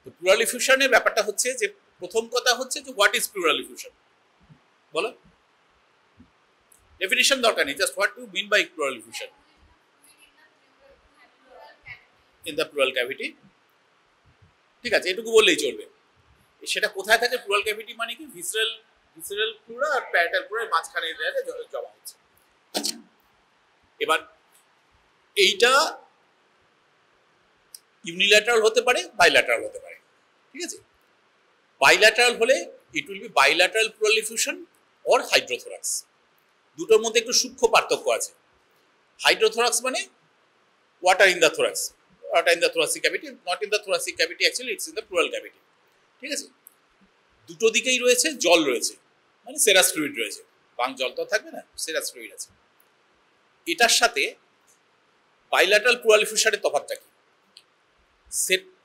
তো প্লুরাল ইফিউশনের ব্যাপারটা হচ্ছে যে প্রথম কথা হচ্ছে যে হোয়াট ইজ প্লুরাল ইফিউশন বলো ডেফিনিশন দরকার নেই just what do mean by pleural effusion in the pleural cavity ঠিক আছে এটুকু বললেই চলবে সেটা কোথায় থাকে প্লুরাল ক্যাভিটি মানে কি ভিসেরাল প্লুরা আর প্যারাটাল প্লুরার মাঝখানে জমা হচ্ছে এবার এইটা ইউনিল্যাটারাল হতে পারে বাইল্যাটারাল হতে পারে ঠিক আছে বাইল্যাটারাল হলে ইট will B bilateral pleural effusion or hydrothorax দুটোর মধ্যে একটু সূক্ষ্ম পার্থক্য আছে হাইড্রোথোরাক্স মানে water in the thorax water in the thoracic cavity not in the thoracic cavity actually it's in the pleural cavity ঠিক আছে দুটো দিকেই রয়েছে জল রয়েছে মানে সেরাস ফ্লুইড রয়েছে বাং জল তো থাকবে না সেরাস ফ্লুইড আছে এটার সাথে বাইল্যাটারাল প্লুরাল ইফিউশনের তফাৎটা কি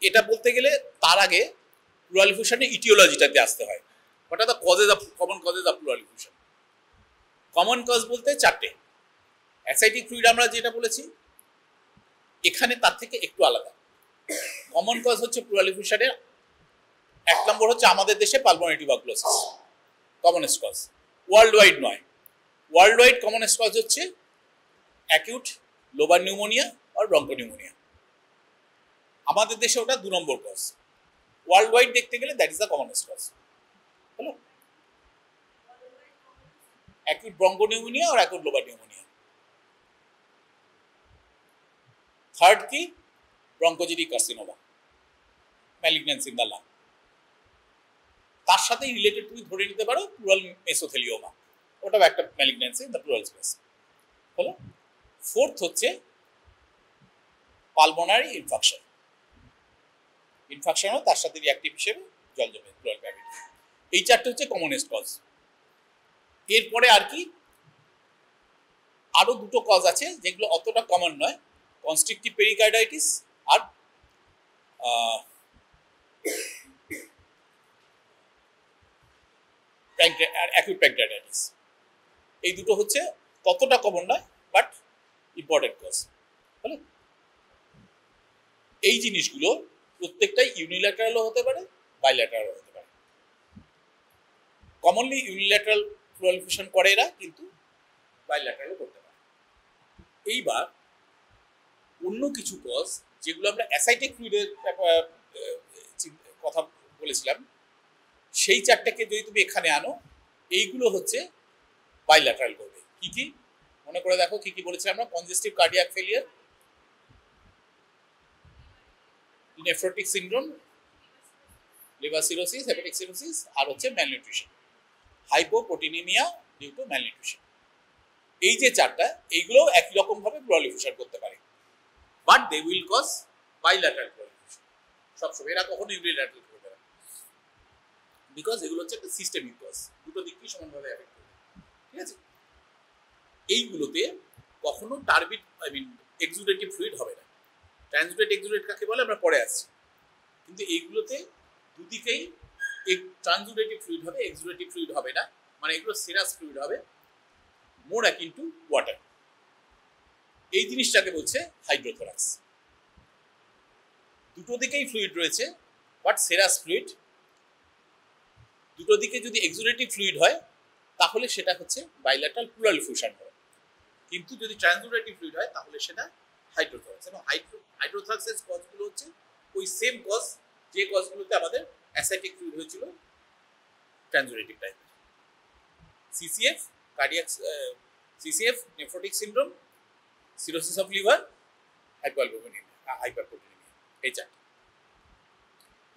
এটা বলতে গেলে তার আগে প্লুরাল ইফিউশনের ইটিওলজিটাতে আসতে হয় what are the causes of common causes of pleural effusion common cause বলতে চারটে অ্যাসাইটিক ফ্লুইড আমরা যেটা বলেছি এখানে তার থেকে একটু আলাদা কমন কজ হচ্ছে প্লুরাল ইফিউশনের এক নম্বর হচ্ছে আমাদের দেশে pulmonary tuberculosis commonest cause world wide নয় ওয়ার্ল্ড ওয়াইড কমনেস্ট কজ হচ্ছে অ্যাকিউট লোবার নিউমোনিয়া আর ব্রঙ্কোনিউমোনিয়া আমাদের দেশে ওটা 2 নম্বর কজ ওয়ার্ল্ড ওয়াইড দেখতে গেলে that is the commonest cause হলো অ্যাকিউট ব্রঙ্কোনিউমোনিয়া আর অ্যাকিউট লোবার নিউমোনিয়া থার্ড কি bronchogenic carcinoma malignancy in the lung তার সাথে রিলেটেড তুমি ধরে নিতে পারো প্লুরাল মেসোথেলিওমা ওটাও একটা malignancy in the plural space হলো ফোর্থ হচ্ছে পালমোনারি ইনফেকশনও তার সাথে রিঅ্যাক্টিভ হিসেবে জল জমে প্লুরাল ক্যাভিটি এই চারটে হচ্ছে কমনেস্ট কজ এরপরে আর কি আরো দুটো কজ আছে যেগুলো অতটা কমন নয় কনস্ট্রিকটিভ পেরিকার্ডাইটিস আর অ্যাকিউট প্যানক্রিয়াটাইটিস এই দুটো হচ্ছে ততটা কমন নয় বাট ইম্পর্টেন্ট কজ হলো এই জিনিসগুলো প্রত্যেকটাই ইউনিল্যাটারালও হতে পারে বাইল্যাটারালও হতে পারে কমনলি ইউনিল্যাটারাল প্লুরাল ইফিউশন করে এরা কিন্তু বাইল্যাটারালও করতে পারে এইবার অন্য কিছু কজ যেগুলো আমরা অ্যাসাইটিক ফ্লুইডের কথা বলেছিলাম সেই চারটাকে যদি তুমি এখানে আনো এইগুলো হচ্ছে বাইল্যাটারাল করবে কি কি মনে করে দেখো কি কি বলেছিলাম আমরা congestive cardiac failure nephrotic syndrome liver cirrhosis hepatic cirrhosis আর হচ্ছে malnutrition hypoproteinemia due to malnutrition এই যে চারটা এইগুলো একই রকম ভাবে প্লুরাল ইফিউশন করতে পারে but they will cause bilateral pleural effusion সবসময় এরা কখনো ইউনিল্যাটারাল করবে না বিকজ এগুলো হচ্ছে একটা সিস্টেমিক কজ দুটো দিকই সমানভাবে এফেক্ট করবে ঠিক আছে এইগুলোতে কখনো টার্বিড আই মিন এক্সুডেটিভ ফ্লুইড হবে না ট্রান্সুডেট এক্সুডেট কাকে বলে আমরা পরে আসছি কিন্তু এইগুলোতে দুদিকেই ট্রান্সুডেটিভ ফ্লুইড হবে এক্সুডেটিভ ফ্লুইড হবে না মানে এগুলো সেরাস ফ্লুইড হবে মোর অ্যাকিন টু ওয়াটার এই জিনিসটাকে বলছে হাইড্রোথোরাক্স দুটো দিকেই ফ্লুইড রয়েছে বাট সেরাস ফ্লুইড দুটো দিকে যদি এক্সুডেটিভ ফ্লুইড হয় তাহলে সেটা হচ্ছে বাইল্যাটারাল প্লুরাল ইফিউশন হবে কিন্তু যদি ট্রান্সুডেটিভ ফ্লুইড হয় তাহলে সেটা হাইড্রোথোরাক্স এবং হাইড্রোথোরাক্সের কজগুলো হচ্ছে ওই সেম কজ যে কজগুলোতে আমাদের অ্যাসাইটিক ফ্লুইড হয়েছিল ট্রান্সুডেটিভ টাইপের CCF cardiac CCF nephrotic syndrome cirrhosis of liver hyperproteinemia এই চারটি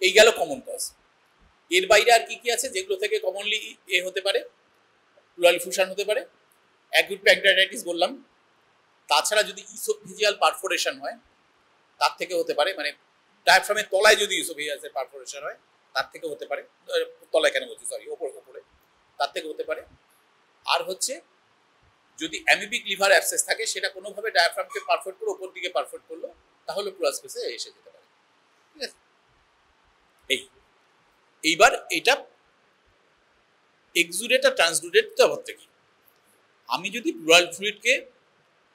এই গেল কমন কজ এর বাইরে আর কি কি আছে যেগুলো থেকে কমনলি এ হতে পারে প্লুরাল ইফিউশন হতে পারে অ্যাকিউট প্যানক্রিয়াটাইটিস বললাম তাছাড়া যদি ইসোফেজিয়াল পারফোরেশন হয় তার থেকে হতে পারে মানে ডায়াফ্রামের তলায় যদি ইসোফেজিয়াসের পারফোরেশন হয় তার থেকে হতে পারে তলায় কেন বলছি সরি ওপরে তার থেকে হতে পারে আর হচ্ছে যদি অ্যামিবিক লিভার অ্যাবসেস থাকে সেটা কোনোভাবে ডায়াফ্রামকে পারফেক্ট করে উপর দিকে পারফেক্ট করলো তাহলে প্লুরাল স্পেসে এসে যেতে পারে ঠিক আছে এইবার এটা এক্সুডেট আর ট্রান্সডুডেট তফাৎটা কি আমি যদি প্লুরাল ফ্লুইডকে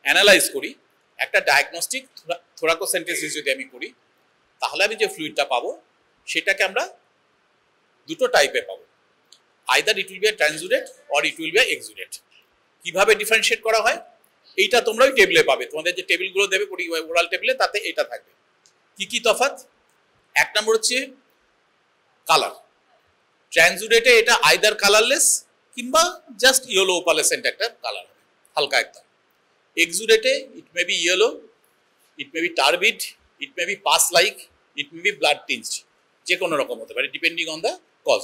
অ্যানালাইজ করি একটা ডায়াগনস্টিক থোরাকোসেন্টেসিস যদি আমি করি তাহলে আমি যে ফ্লুইডটা পাবো সেটাকে আমরা দুটো টাইপে পাবো, either it will be transudate or it will be exudate. কিভাবে ডিফারেন্সিয়েট করা হয় এইটা তোমরা ওই টেবিলে পাবে, তোমাদের যে টেবিলগুলো দেবে ওরাল টেবিলে তাতে এটা থাকবে। কি কি তফাৎ? এক নম্বর হচ্ছে কালার। ট্রানজুরেটে এটা আইদার কালারলেস কিংবা জাস্ট ইয়েলো ওপালেসেন্ট একটা কালার হবে, হালকা একদম। এক্সুরেটে it may be yellow, it may be turbid, it may be pus like, it may be blood tinged, যে কোনো রকম হতে পারে ডিপেন্ডিং অন দ্য কজ।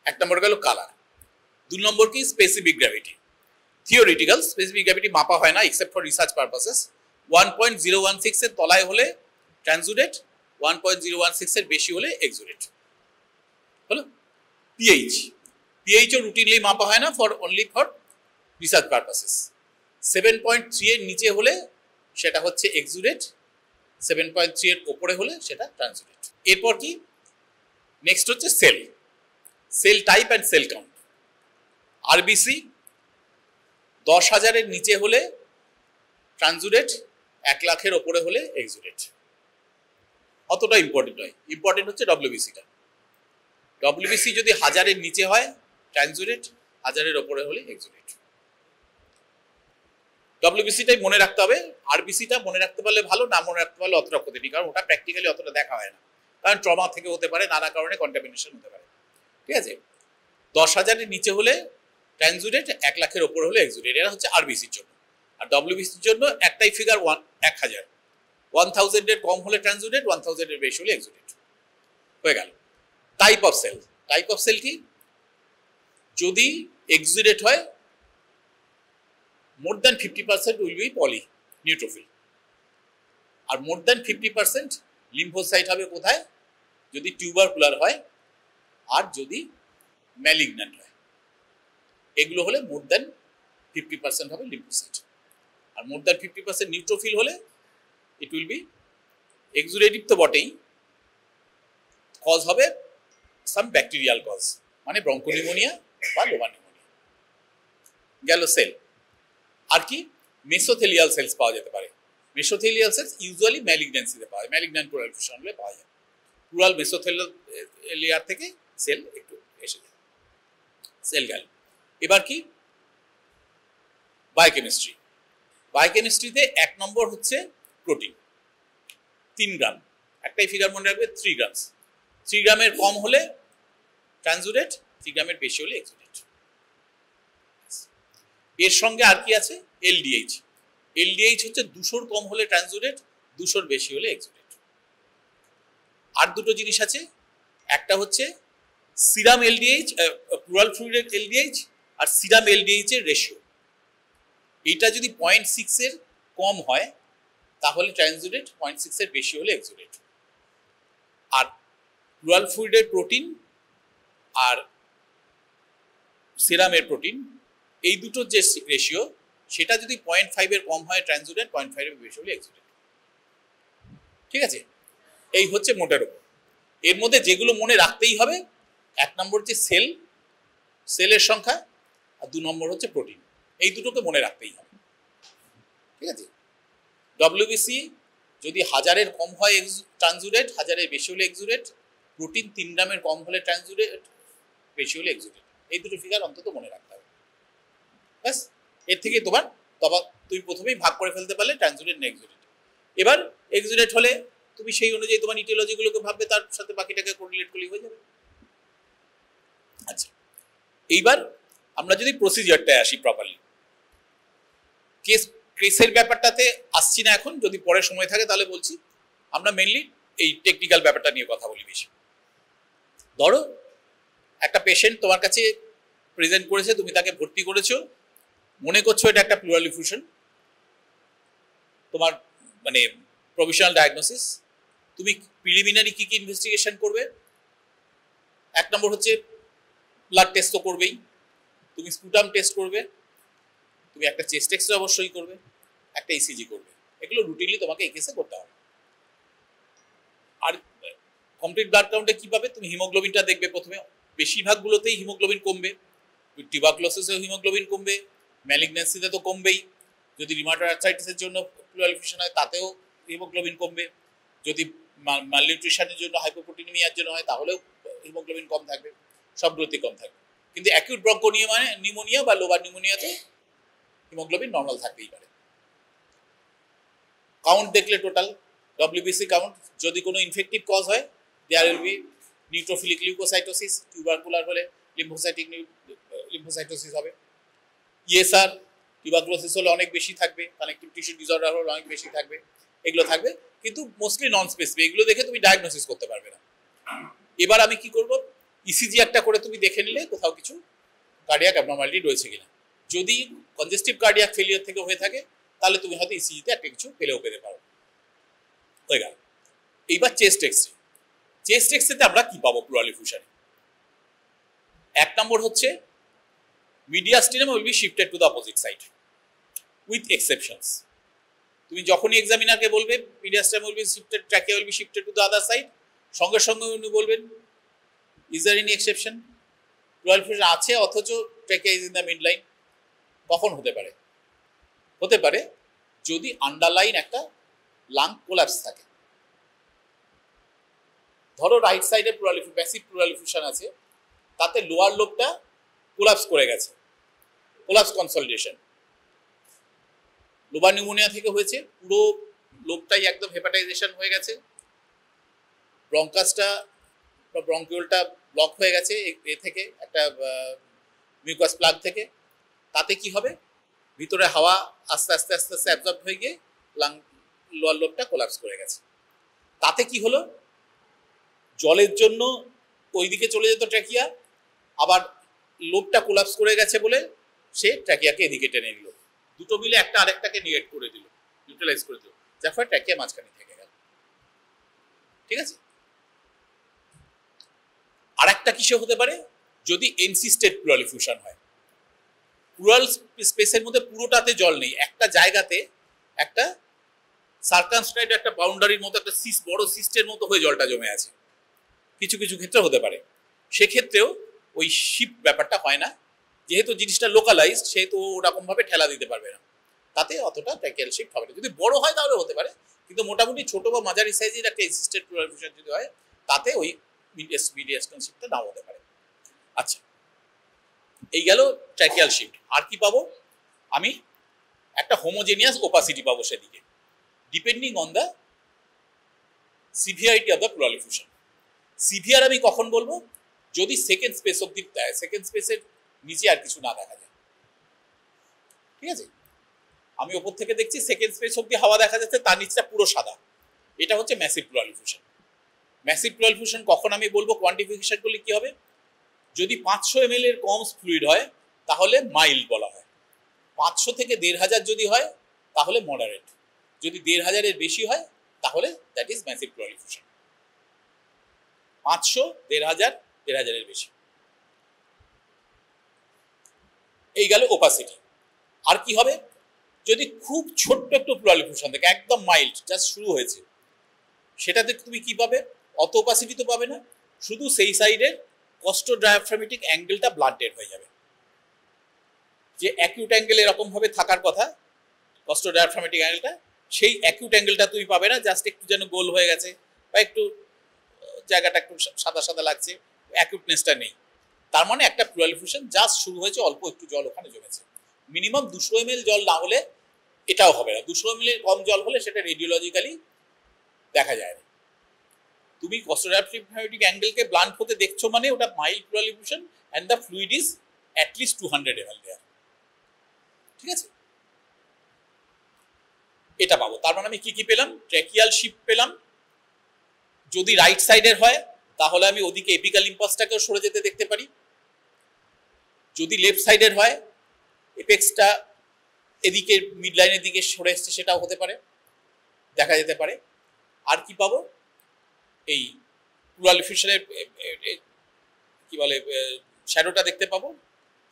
এক নম্বর গেল কালার। দুই নম্বর কি? Specific gravity. Theoretical specific gravity মাপা হয় না এক্সেপ্ট ফর রিসার্চ পারপাসেস। 1.016 এর তলায় হলে ট্রানজুরেট, 1.016 এর বেশি হলে এক্সুরেট। হলো পিএইচ। পিএইচ ও রুটিনলি মাপা হয় না, for only for research purposes. 7.3 এর নিচে হলে সেটা হচ্ছে এক্সুরেট, 7.3 এর উপরে হলে সেটা ট্রানজুরেট। এরপর কি? নেক্সট হচ্ছে cell, cell type and cell count. RBC 10,000 এর নিচে হলে ট্রানজুরেট, 1 লাখের ওপরে হলে এক্সুরেট। অতটা ইম্পর্টেন্ট নয়, ইম্পর্টেন্ট হচ্ছে ডব্লিউবিসিটা। ডব্লিউবিসি যদি 1000 এর নিচে হয় ট্রানজুরেট, 1000 এর ওপরে হলে এক্সুরেট। ডব্লিউবিসিটাই মনে রাখতে হবে, আরবিসিটা মনে রাখতে পারলে ভালো, না মনে রাখতে পারলে অতটা ক্ষতি নেই, কারণ ওটা প্র্যাকটিক্যালি অতটা দেখা হয় না, কারণ ট্রমা থেকে হতে পারে, নানা কারণে কন্টামিনেশন হতে পারে। ঠিক আছে? 10,000 এর নিচে হলে ট্রানজুরেট, 1 লাখের ওপরে হলে এক্সুরেট। এরা হচ্ছে আরবিসির জন্য। আর ডব্লিউবিসির জন্য একটাই ফিগার 1000, 1000 এর কম হলে ট্রানজুরেট, 1000 এর বেশি হলে এক্সুরেট। হয়ে গেল। Type of cell. Type of cell কি? যদি এক্সুরেট হয় more than 50% will be poly neutrophil, আর more than 50% লিম্ফোসাইট হবে কোথায়? যদি টিউবারকুলার হয় আর যদি ম্যালিগন্যান্ট হয়। এগুলো হলে more than 50% হবে লিম্ফোসাইট, আর more than 50% নিউট্রোফিল হলে it will be এক্সুরেটিভ তো বটেই, কজ হবে সাম ব্যাকটেরিয়াল কজ, মানে ব্রঙ্কোনিউমোনিয়া বা লোবার নিউমোনিয়া। গেল সেল। আর কি? মেসোথেলিয়াল সেলস পাওয়া যেতে পারে। মেসোথেলিয়াল সেলস ইউজুয়ালি ম্যালিগন্যান্সিতে পাওয়া যায়, ম্যালিগন্যান্ট প্লুরাল ফিউশন হলে পাওয়া যায়। প্লুরাল মেসোথেলিয়ার থেকে সেল একটু এসে যায়। সেল গেল। এবার কি? বায়োকেমিস্ট্রি। বায়োকেমিস্ট্রিতে 1 নম্বর হচ্ছে প্রোটিন, 3 গ্রাম। একটাই ফিগার মনে রাখবে, 3 গ্রাম। 3 গ্রামের কম হলে ট্রানজুরেট, 3 গ্রামের বেশি হলে এক্সুরেট। এর সঙ্গে আর কি আছে? এলডিএইচ। এলডিএইচ হচ্ছে 200 কম হলে ট্রানজুরেট, 200 বেশি হলে এক্সুরেট। আর দুটো জিনিস আছে, একটা হচ্ছে serum LDH, pleural fluid LDH, আর সিরাম এলডিএইচ এর রেশিও। এইটা যদি 0.6 এর কম হয় তাহলে ট্রানজুরেট, 0.6 এর বেশি হলে এক্সুরেট। আর প্লুরাল ফ্লুইডের প্রোটিন আর সিরামের প্রোটিন, এই দুটোর যে রেশিও সেটা যদি 0.5 এর কম হয় ট্রানজুরেট, 0.5 এর বেশি হলে এক্সুরেট। ঠিক আছে? এই হচ্ছে মোটের উপর। এর মধ্যে যেগুলো মনে রাখতেই হবে, 1 নম্বর হচ্ছে সেল, সেলের সংখ্যা, আর 2 নম্বর হচ্ছে প্রোটিন। এই দুটোকে মনে রাখতেই হবে। ঠিক আছে? ডব্লিউবিসি যদি 1000 এর কম হয় ট্রানজুরেট, 1000 এর বেশি হলে এক্সুরেট। প্রোটিন 3 গ্রামের কম হলে ট্রানজুরেট, বেশি হলে এক্সুরেট। এই দুটো ফিগার অন্তত মনে রাখতে হবে। ব্যাস, এর থেকে তুমি প্রথমেই ভাগ করে ফেলতে পারলে ট্রানজুরেট না এক্সুরেট। এবার এক্সুরেট হলে তুমি সেই অনুযায়ী তোমার ইটিওলজিগুলোকে ভাববে, তার সাথে বাকিটাকে কোরিলেট করলেই হয়ে যাবে। আচ্ছা, এইবার আমরা যদি প্রসিজারটায় আসি প্রপারলি, কেসের ব্যাপারটাতে আসছি না এখন, যদি পরে সময় থাকে তাহলে বলছি। আমরা মেইনলি এই টেকনিক্যাল ব্যাপারটা নিয়ে কথা বলি বেশি। ধরো একটা পেশেন্ট তোমার কাছে প্রেজেন্ট করেছে, তুমি তাকে ভর্তি করেছো, মনে করছো এটা একটা প্লুরাল এফিউশন, তোমার মানে প্রভিশনাল ডায়াগনোসিস। তুমি প্রিলিমিনারি কি কি ইনভেস্টিগেশন করবে? 1 নম্বর হচ্ছে ব্লাড টেস্ট তো করবেই, তুমি স্পুটাম টেস্ট করবে, তুমি একটা চেস্ট এক্সরে অবশ্যই করবে, একটা ইসিজি করবে। এগুলো রুটিনলি তোমাকে এই কেসে করতে হবে। আর কমপ্লিট ব্লাড কাউন্টে কি পাবে? তুমি হিমোগ্লোবিনটা দেখবে প্রথমে। বেশিরভাগগুলোতেই হিমোগ্লোবিন কমবে, টিউবারকুলোসিসেও হিমোগ্লোবিন কমবে, ম্যালিগন্যান্সিতে তো কমবেই। যদি রিউমাটয়েড আর্থ্রাইটিসের জন্য প্লুরাল এফিউশন হয় তাতেও হিমোগ্লোবিন কমবে। যদি মালনিউট্রিশনের জন্য, হাইপোপ্রোটিনিমিয়ার জন্য হয়, তাহলেও হিমোগ্লোবিন কম থাকবে, সবগুলোতে কম থাকবে। কিন্তু অ্যাকিউট ব্রঙ্কোনিউমোনিয়া বা লোবার নিউমোনিয়াতে হিমোগ্লোবিন নর্মাল থাকতেই পারে। কাউন্ট দেখলে টোটাল ডব্লিউবিসি কাউন্ট, যদি কোনো ইনফেক্টিভ কজ হয় there will be neutrophilic leucocytosis, tubercular হলে লিম্ফোসাইটোসিস হবে। ইএসআর টিউবারকুলোসিস হলে অনেক বেশি থাকবে, কানেকটিভ টিস্যু ডিসঅর্ডার হলে অনেক বেশি থাকবে, এগুলো থাকবে, কিন্তু মোস্টলি নন স্পেসিফিক, এগুলো দেখে তুমি ডায়াগনোসিস করতে পারবে না। এবার আমি কি করব, ইসিজি একটা করে তুমি দেখে নিলে কোথাও কিছু কার্ডিয়াক অ্যাবনর্মালিটি রয়েছে কিনা। যদি কনজেস্টিভ কার্ডিয়াক ফেলিয়ার থেকে হয়ে থাকে তাহলে তুমি হয়তো ইসিজিতে একটা কিছু পেলেও পেতে পারো। হয়ে গেল। এইবার চেস্ট এক্সরে। চেস্ট এক্সরেতে আমরা কি পাবো প্লুরাল এফিউশনে? এক নম্বর হচ্ছে mediastinum will be shifted to the opposite side with exceptions. তুমি যখনই এক্সামিনারকে বলবে mediastinum will be shifted, trachea will be shifted to the other side, সঙ্গে সঙ্গে উনি বলবেন is there any exception? Pleural effusion আছে অথচ trachea is in the midline। কখন হতে পারে? হতে পারে যদি আন্ডারলাইন একটা লাং কোলাপস থাকে। ধরো রাইট সাইডে প্যাসিভ প্লুরাল এফিউশন আছে, তাতে লোয়ার লোবটা কোলাপস করে গেছে, কোলাপস কনসলিডেশন। লোবার নিউমোনিয়া থেকে হয়েছে, পুরো লোবটাই একদম হেপাটাইজেশন হয়ে গেছে, ব্রঙ্কাসটা বা ব্রঙ্কিওলটা ব্লক হয়ে গেছে এ থেকে, একটা মিউকাস প্লাগ থেকে। তাতে কি হবে, ভিতরে হাওয়া আস্তে আস্তে আস্তে আস্তে অ্যাবজর্ব হয়ে গিয়ে লোয়ার লোবটা কোলাপস করে গেছে। তাতে কি হলো, জলের জন্য ওইদিকে চলে যেত ট্র্যাকিয়া, আবার লোবটা কোলাপস করে গেছে বলে সে ট্র্যাকিয়াকে এদিকে টেনে নিল, দুটো মিলে একটা আরেকটাকে নিগেট করে দিল, নিউট্রালাইজ করে দিল, যার ফলে ট্র্যাকিয়া মাঝখানে থেকে গেল। ঠিক আছে। আর একটা কিসে হতে পারে, যদি এনসিস্টেড প্লুরাল এফিউশন হয়, প্লুরাল স্পেসের মধ্যে পুরোটাতে জল নেই, একটা জায়গাতে একটা সার্কামস্ক্রাইবড একটা বাউন্ডারির মতো একটা বড় সিস্টের মতো হয়ে জলটা জমে আছে, কিছু কিছু ক্ষেত্রে হতে পারে। সেক্ষেত্রেও ওই শিপ ব্যাপারটা হয় না, যেহেতু জিনিসটা লোকালাইজড, সেহেতু ওরকম ভাবে ঠেলা দিতে পারবে না, তাতে অতটা ট্র্যাকিয়াল শিফট হবে না। যদি বড় হয় তাহলে হতে পারে, কিন্তু মোটামুটি ছোট বা মাঝারি সাইজের একটা এক্সিস্টেড প্লুরাল এফিউশন যদি হয়, তাতে ওই মিডিয়াস্টিনাম শিফটটা নাও হতে পারে। আচ্ছা, এই গেল ট্র্যাকিয়াল শিফট। আর কি পাবো, আমি একটা হোমোজেনিয়াস ওপাসিটি পাবো সেদিকে, depending on the severity of the pleural effusion. Severe আমি কখন বলবো, যদি সেকেন্ড স্পেস অব্দি, সেকেন্ড স্পেসের নিচে আর কিছু না দেখা যায়। ঠিক আছে, আমি ওপর থেকে দেখছি সেকেন্ড স্পেস অব্দি হাওয়া দেখা যাচ্ছে, তার নিচটা পুরো সাদা, এটা হচ্ছে ম্যাসিভ প্লুরাল এফিউশন। ম্যাসিভ প্লুরাল এফিউশন কখন আমি বলবো, কোয়ান্টিফিকেশন করলে কি হবে, যদি 500 ml এর কম ফ্লুইড হয় তাহলে মাইল্ড বলা হয়, 500 থেকে 1500 যদি হয় তাহলে মডারেট, যদি 1500 এর বেশি হয় তাহলে দ্যাট ইজ ম্যাসিভ প্লুরাল এফিউশন। 500, 1500, 1500 এর বেশি। এই গেল ওপাসিটি। আর কি হবে, যদি খুব ছোট্ট একটু প্লুরাল এফিউশন থাকে, একদম মাইল্ড, জাস্ট শুরু হয়েছে, সেটাতে তুমি কি পাবে, অত ওপাসিটি তো পাবে না, শুধু সেই সাইডের কস্টোডায়াফ্রামেটিক অ্যাঙ্গেলটা ব্লান্টেড হয়ে যাবে। যে অ্যাকিউট অ্যাঙ্গেল এরকম ভাবে থাকার কথা, কস্টোডায়াফ্রামেটিক অ্যাঙ্গেলটা, সেই অ্যাকিউট অ্যাঙ্গেলটা তুমি পাবে না, জাস্ট একটু যেন গোল হয়ে গেছে বা একটু জায়গাটা একটু সাদা সাদা লাগছে, অ্যাকিউটনেসটা নেই। তার মানে একটা প্লুরাল এফিউশন জাস্ট শুরু হয়েছে, অল্প একটু জল ওখানে জমেছে। মিনিমাম 200 ml জল না হলে এটাও হবে না, 200 ml এর কম জল হলে সেটা রেডিওলজিক্যালি দেখা যায় না। তুমি কস্টোডায়াফ্রামেটিক অ্যাঙ্গেলকে ব্লান্ট হতে দেখছো মানে ওটা mild pleural effusion and the fluid is at least 200 ml there. ঠিক আছে, এটা পাবো। তার মানে আমি কি কি পেলাম, ট্র্যাকিয়াল শিফট পেলাম। যদি রাইট সাইডের হয় তাহলে আমি ওদিকে এপিক্যাল ইম্পালসটাকেও সরে যেতে দেখতে পারি। যদি লেফট সাইডের হয়, এপেক্সটা এদিকে মিড লাইনের দিকে সরে এসছে, সেটাও হতে পারে, দেখা যেতে পারে। আর কি পাবো, এই প্লুরাল এফিউশনের কি বলে শ্যাডোটা দেখতে পাবো,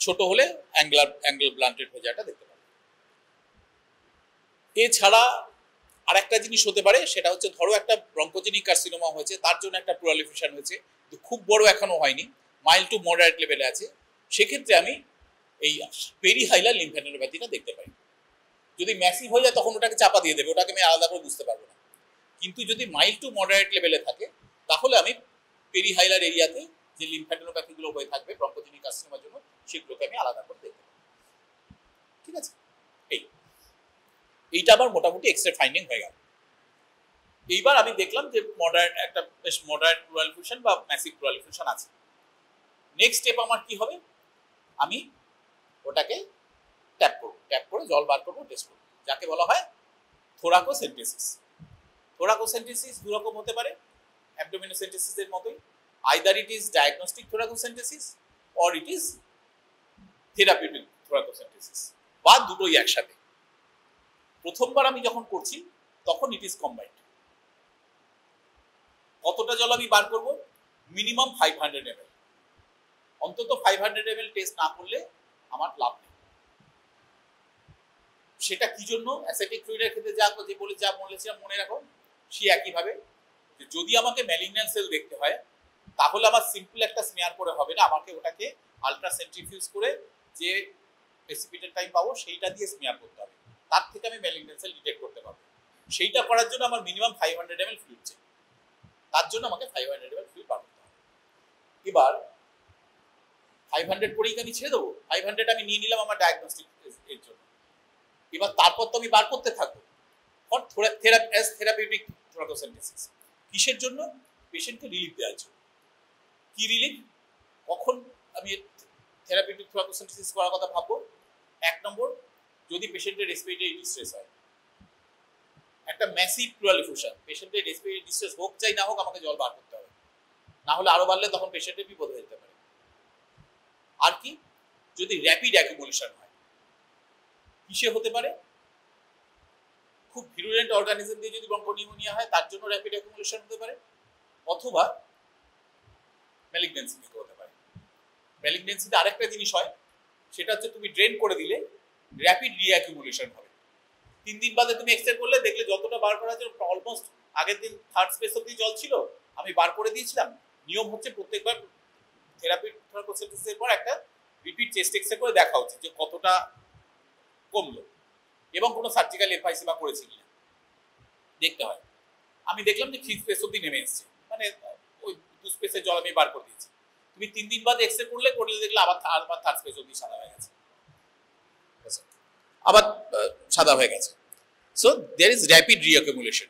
ছোট হলে অ্যাঙ্গেল ব্লান্টেড হয়ে যাওয়াটা দেখতে পাবো। এছাড়া আরেকটা জিনিস হতে পারে, সেটা হচ্ছে ধরো একটা ব্রঙ্কোজেনিক কার্সিনোমা হয়েছে, তার জন্য একটা প্লুরাল এফিউশন হয়েছে, কিন্তু খুব বড় এখনো হয়নি, মাইল্ড টু মডারেট লেভেলে আছে, সেক্ষেত্রে আমি এই পেরিহাইলার লিম্ফ্যাডেনোপ্যাথিটা দেখতে পাই। যদি ম্যাসিভ হয়ে যায় তখন ওটাকে চাপা দিয়ে দেবে, ওটাকে আমি আলাদা করে বুঝতে পারবো না। কিন্তু যদি মাইল্ড টু মডারেট লেভেলে থাকে তাহলে আমি পেরিহাইলার এরিয়াতে যে লিম্ফ্যাডেনোপ্যাথিগুলো হয়ে থাকবে ব্রঙ্কোজেনিক কার্সিনোমার জন্য সেগুলোকে আমি আলাদা করে দেখতে পাবো। ঠিক আছে, এইটা আবার মোটামুটি এক্স-রে ফাইন্ডিং হয়ে গেল। এইবার আমি দেখলাম যে মডারেট একটা বেশ মডারেট প্লুরাল এফিউশন বা ম্যাসিভ প্লুরাল এফিউশন আছে। নেক্সট স্টেপ আমার কি হবে, আমি ওটাকে ট্যাপ করে জল বার করবো, টেস্ট করবো, যাকে বলা হয় থোরাকোসেন্টেসিস। থোরাকোসেন্টেসিস দু রকম হতে পারে অ্যাবডোমিনোসেন্টেসিসের মতোই, either it is diagnostic thoracocentesis or it is therapeutic thoracocentesis, বা দুটোই একসাথে। প্রথমবার আমি যখন করছি তখন ইট ইজ কম্বাইন্ড। কতটা জল আমি বার করব, মিনিমাম 500 ml, অন্তত 500 ml টেস্ট না করলে আমার লাভ নেই। সেটা কি জন্য, অ্যাসেটিক ফ্লুইডের ক্ষেত্রে যা বলেছিলাম মনে রাখো, সে একইভাবে যদি আমাকে ম্যালিগন্যান্ট সেল দেখতে হয় তাহলে আমার সিম্পল একটা স্মিয়ার করে হবে না, আমাকে ওটাকে আলট্রা সেন্ট্রিফিউজ করে যে প্রেসিপিটেট টাইম পাবো সেইটা দিয়ে স্মিয়ার করতে হবে, তার থেকে আমি ম্যালিগন্যান্ট সেল ডিটেক্ট করতে পারবো। সেইটা করার জন্য আমার মিনিমাম 500 ml ফ্লুইড চাই, তার জন্য আমাকে 500 ml ফ্লুইড বার করতে হবে। এবার 500 করেই আমি ছেড়ে দেবো, 500 আমি নিয়ে নিলাম আমার ডায়াগনস্টিক এর জন্য। এবার তারপর তো আমি বার করতে থাকবো ফর থেরাপিউটিক থোরাকোসেন্টেসিস। কিসের জন্য, পেশেন্টকে রিলিফ দেওয়ার জন্য। কি রিলিফ, কখন আমি থেরাপিউটিক থোরাকোসেন্টেসিস করার কথা ভাববো, 1 নম্বর যদি পেশেন্টের রেসপিরেটরি ডিস্ট্রেস হয়, একটা ম্যাসিভ প্লুরাল এফিউশন, পেশেন্টের রেসপিরেটরি ডিস্ট্রেস হোক চাই না হোক আমাকে জল বার করতে হবে, না হলে আরো বাড়লে তখন পেশেন্টের বিপদ হয়ে যেতে পারে। আর কি, যদি র্যাপিড অ্যাকুমুলেশন হয়, কিসে হতে পারে, খুব ভিরুলেন্ট অর্গানিজম দিয়ে যদি ব্রঙ্কোনিউমোনিয়া হয় তার জন্য র্যাপিড অ্যাকুমুলেশন হতে পারে, অথবা ম্যালিগন্যান্সি থেকে হতে পারে। ম্যালিগন্যান্সিতে আরেকটা জিনিস হয়, সেটা হচ্ছে তুমি ড্রেন করে দিলে র্যাপিড রিঅ্যাকুমুলেশন হবে। 3 দিন বাদে তুমি এক্সরে করলে দেখলে যতটা বার করা হয়েছে অলমোস্ট আগের দিন থার্ড স্পেস অব্দি জল ছিল, আমি বার করে দিয়েছিলাম। নিয়ম হচ্ছে প্রত্যেকবার থেরাপি থোরাকোসেন্টেসিসের পর একটা রিপিট চেস্ট এক্সরে করে দেখা উচিত যে কতটা কমলো এবং কোনো সার্জিক্যাল এফআইসি বা করেছি কিনা দেখতে হয়। আমি দেখলাম যে 3 স্পেস অব্দি নেমে এসেছে, মানে ওই 2 স্পেসের জল আমি বার করে দিয়েছি। তুমি 3 দিন বাদ এক্সরে করলে দেখলে আবার থার্ড স্পেস অব্দি সাদা হয়ে গেছে, আবার সাদা হয়ে গেছে। So there is rapid reaccumulation.